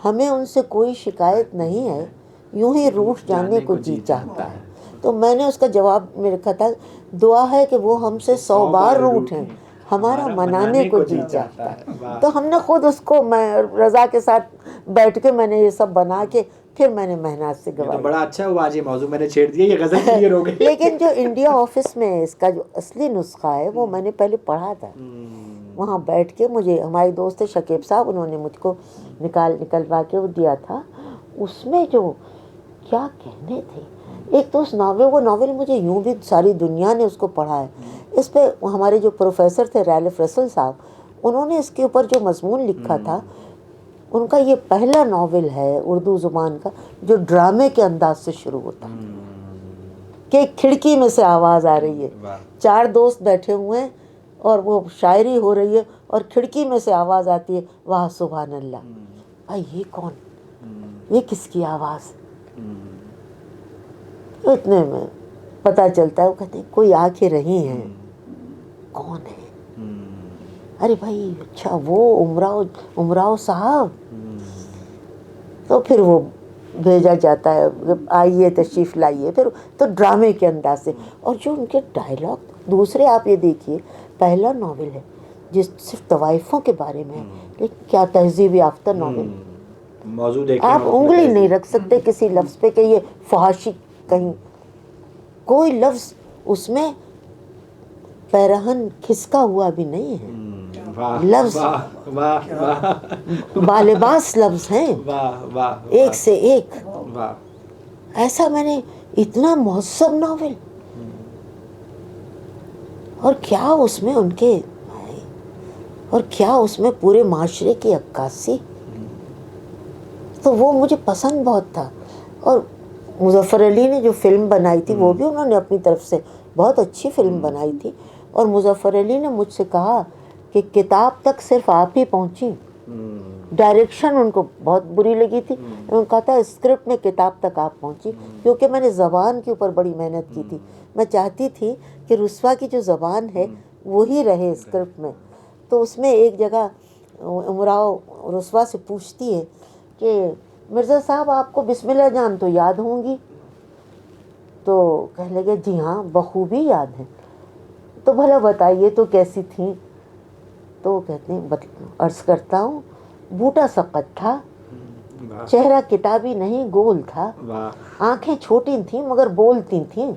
ہمیں ان سے کوئی شکایت نہیں ہے یوں ہی روٹھ جانے کو جی چاہتا ہے. تو میں نے اس کا جواب میں رکھا تھا, دعا ہے کہ وہ ہم سے 100 بار روٹھیں ہمارا منانے کو جی چاہتا ہے. تو ہم نے خود اس کو, میں رضا کے ساتھ بیٹھ کے میں نے یہ سب بنا کے پھر میں نے محنت سے گوایا. بڑا اچھا ہوا آج یہ موضوع میں نے چھیڑ دیا, یہ غزل کلیئر ہو گئی. لیکن جو انڈیا آفس میں اس کا جو اصلی نسخہ ہے وہ میں نے پہلے پڑھا تھا وہاں بیٹھ کے. مجھے ہمارے دوست شکیب صاحب, انہوں نے مجھ کو نکلوا کے وہ دیا تھا. اس میں جو کیا کہنے تھے, ایک تو اس ناول, وہ ناول مجھے یوں بھی ساری دنیا نے اس کو پڑھا ہے. اس پہ ہمارے جو پروفیسر تھے ریلف رسل صاحب, انہوں نے اس کے اوپر جو مضمون لکھا تھا, ان کا یہ پہلا ناول ہے اردو زبان کا جو ڈرامے کے انداز سے شروع ہوتا ہے کہ کھڑکی میں سے آواز آ رہی ہے, 4 دوست بیٹھے ہوئے ہیں اور وہ شاعری ہو رہی ہے اور کھڑکی میں سے آواز آتی ہے واہ سبحان اللہ. بھائی یہ کون, یہ کس کی آواز؟ اتنے میں پتہ چلتا ہے, وہ کہتے ہیں کوئی آ کے رہی ہیں. کون ہے؟ ارے بھائی اچھا وہ امراؤ صاحب. تو پھر وہ بھیجا جاتا ہے, آئیے تشریف لائیے. پھر تو ڈرامے کے انداز سے, اور جو ان کے ڈائلاگ دوسرے, آپ یہ دیکھیے پہلا ناول ہے جس صرف طوائفوں کے بارے میں ہے, لیکن کیا تہذیب یافتہ ناول. موضوع دیکھیں, آپ انگلی نہیں رکھ سکتے کسی لفظ پہ کہ یہ فحاشی کہیں. کوئی لفظ اس میں پیرہن کھسکا ہوا بھی نہیں ہے. لفظ بالباس لفظ ہیں, ایک سے ایک. ایسا میں نے اتنا مہذب ناول, اور کیا اس میں ان کے, اور کیا اس میں پورے معاشرے کی عکاسی. تو وہ مجھے پسند بہت تھا. اور مظفر علی نے جو فلم بنائی تھی وہ بھی انہوں نے اپنی طرف سے بہت اچھی فلم بنائی تھی. اور مظفر علی نے مجھ سے کہا کہ کتاب تک صرف آپ ہی پہنچی, ڈائریکشن ان کو بہت بری لگی تھی. انہوں نے کہا تھا اسکرپٹ میں کتاب تک آپ پہنچی, کیونکہ میں نے زبان کے اوپر بڑی محنت کی تھی. میں چاہتی تھی کہ رسوا کی جو زبان ہے وہی رہے اسکرپٹ میں. تو اس میں ایک جگہ امراؤ رسوا سے پوچھتی ہے کہ مرزا صاحب آپ کو بسم اللہ جان تو یاد ہوں گی؟ تو کہنے لگے جی ہاں بخوبی یاد ہے. تو بھلا بتائیے تو کیسی تھیں؟ تو کہتے ہیں عرض کرتا ہوں, بوٹا سقط تھا, چہرہ کتابی نہیں گول تھا, آنکھیں چھوٹی تھیں مگر بولتی تھیں,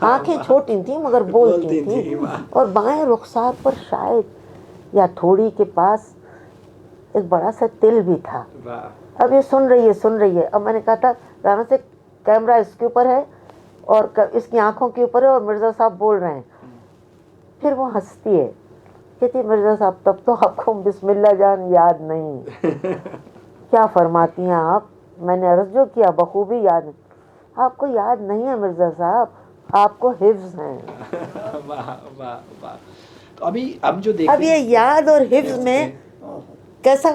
آنکھیں چھوٹی تھیں مگر بولتی تھیں, اور بائیں رخسار پر شاید یا تھوڑی کے پاس ایک بڑا سا تل بھی تھا. اب یہ سن رہی ہے. اب میں نے کہا تھا رانا سے کیمرہ اس کے اوپر ہے اور اس کی آنکھوں کے اوپر ہے اور مرزا صاحب بول رہے ہیں. پھر وہ ہنستی ہے, کہتی مرزا صاحب تب تو آپ کو بسم اللہ جان یاد نہیں. کیا فرماتی ہیں آپ؟ میں نے عرض جو کیا بخوبی یاد ہے. آپ کو یاد نہیں ہے مرزا صاحب, آپ کو حفظ ہیں. اب یہ یاد اور حفظ میں کیسا,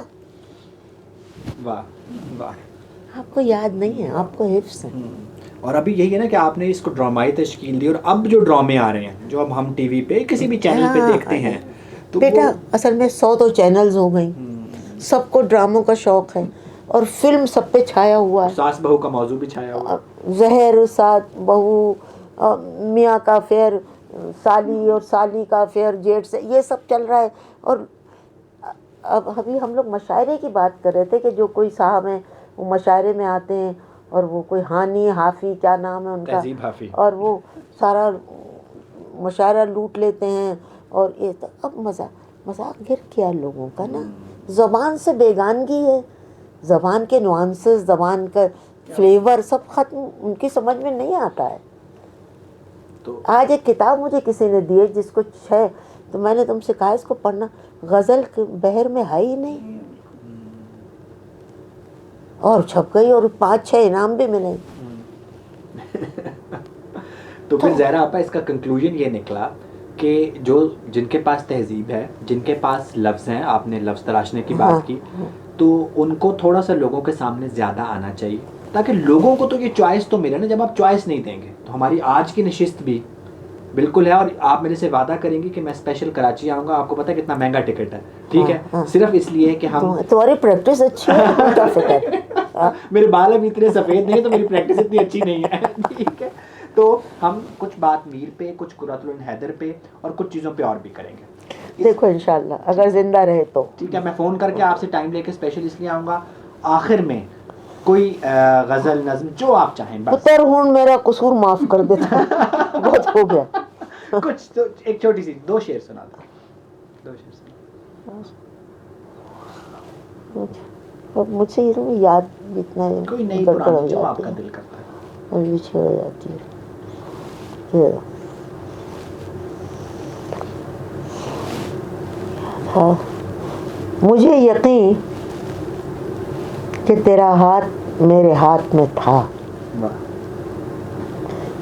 آپ کو یاد نہیں ہے, آپ کو حفظ ہے. اور ابھی یہی ہے نا کہ آپ نے اس کو ڈرامائی تشکیل دی, اور اب جو ڈرامے آ رہے ہیں جو اب ہم ٹی وی پہ کسی بھی چینل پہ دیکھتے ہیں, تو بیٹا اصل میں 100 تو چینلز ہو گئیں, سب کو ڈراموں کا شوق ہے, اور فلم سب پہ چھایا ہوا ہے. ساس بہو کا موضوع بھی چھایا ہوا ہے. زہر, سات بہو, میاں کا افیئر سالی اور سالی کا افیئر جیٹ سے، یہ سب چل رہا ہے. اور اب ابھی ہم لوگ مشاعرے کی بات کر رہے تھے کہ جو کوئی صاحب ہیں وہ مشاعرے میں آتے ہیں اور وہ کوئی ہانی حافی کیا نام ہے ان کا، تہذیب حافی، اور وہ سارا مشاعرہ لوٹ لیتے ہیں. اور یہ تو اب مذاق گر کیا لوگوں کا نا. زبان سے بیگانگی ہے، زبان کے نوانسز، زبان کا فلیور سب ختم، ان کی سمجھ میں نہیں آتا ہے. آج ایک کتاب مجھے کسی نے دی ہے جس کو ہے، تو میں نے تم سے کہا اس کو پڑھنا، غزل کے بحر میں ہے ہی نہیں، اور چھپ گئی اور 5-6 انعام بھی ملے. تو پھر زہرا آپا اس کا کنکلوژن یہ نکلا کہ جن کے پاس تہذیب ہے، جن کے پاس لفظ ہیں، آپ نے لفظ تراشنے کی بات کی، تو ان کو تھوڑا سا لوگوں کے سامنے زیادہ آنا چاہیے تاکہ لوگوں کو تو یہ چوائس تو ملے نا. جب آپ چوائس نہیں دیں گے تو ہماری آج کی نشست بھی بالکل ہے. اور آپ میرے سے وعدہ کریں گی کہ میں اسپیشل کراچی آؤں گا. آپ کو پتہ ہے کتنا مہنگا ٹکٹ ہے، ٹھیک ہے، صرف اس لیے کہ ہم تمہاری پریکٹس اچھی ہے، کیا فکر. میرے بال اب اتنے سفید نہیں تو میری پریکٹس اتنی اچھی نہیں ہے، ٹھیک ہے. تو ہم کچھ بات میر پہ، کچھ قرۃ العین حیدر پہ اور کچھ چیزوں پہ اور بھی کریں گے. دیکھو انشاءاللہ اگر زندہ رہے تو ٹھیک ہے. میں فون کر کے آپ سے ٹائم لے کے اسپیشل اس لیے آؤں گا. آخر میں کوئی غزل، نظم جو آپ چاہیں بس. پتر ہوں میرا قصور معاف کر دیتا، بہت ہو گیا. کچھ تو ایک چھوٹی سی 2 شعر سنا دو. 2 شعر سنا. مجھ سے یہ یاد اتنا کوئی نئی پرانی جو آپ کا دل کرتا ہے. ابھی چھوڑ جاتی ہے. مجھے یقین کہ تیرا ہاتھ میرے ہاتھ میں تھا،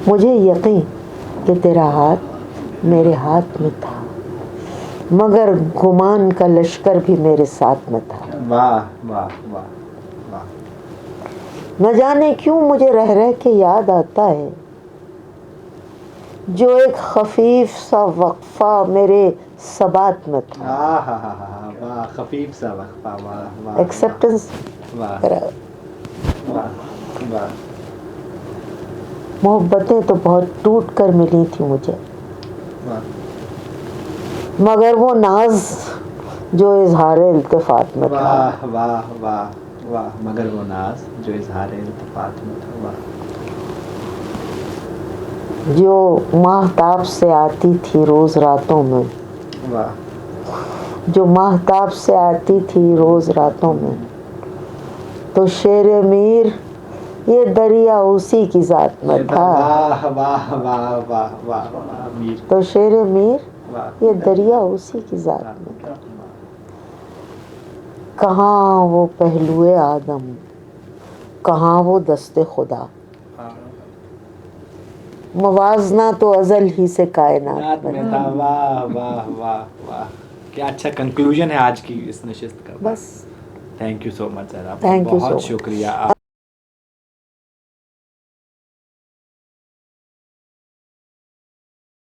مجھے یقین کہ تیرا ہاتھ میرے ہاتھ میں تھا، مگر گمان کا لشکر بھی میرے ساتھ میں تھا. واہ واہ واہ واہ. نہ جانے کیوں مجھے رہ رہ کے یاد آتا ہے جو ایک خفیف سا وقفہ میرے ثبات میں تھا. واہ خفیف سا وقفہ. واہ واہ. ایکسیپٹنس. واہ واہ واہ. محبتیں تو بہت ٹوٹ کر ملی تھی مجھے، واہ. مگر وہ ناز جو اظہار التفات میں تھا. واہ واہ واہ واہ. مگر وہ ناز جو اظہار التفات میں تھا. واہ. جو ماہتاب سے آتی تھی روز راتوں میں، واہ. جو ماہتاب سے آتی تھی روز راتوں میں، تو شیر میر یہ دریا اسی کی ذات میں تھا. واہ واہ واہ واہ واہ. میر تو شیر میر یہ دریا اسی کی ذات میں تھا. کہاں وہ پہلوئے آدم، کہاں وہ دست خدا، موازنہ تو ازل ہی سے کائنات میں تھا. واہ واہ واہ واہ. کیا اچھا کنکلوژن ہے آج کی اس نشست کا. بس. Thank you so much sir. Thank you so بہت مچ. شکریہ.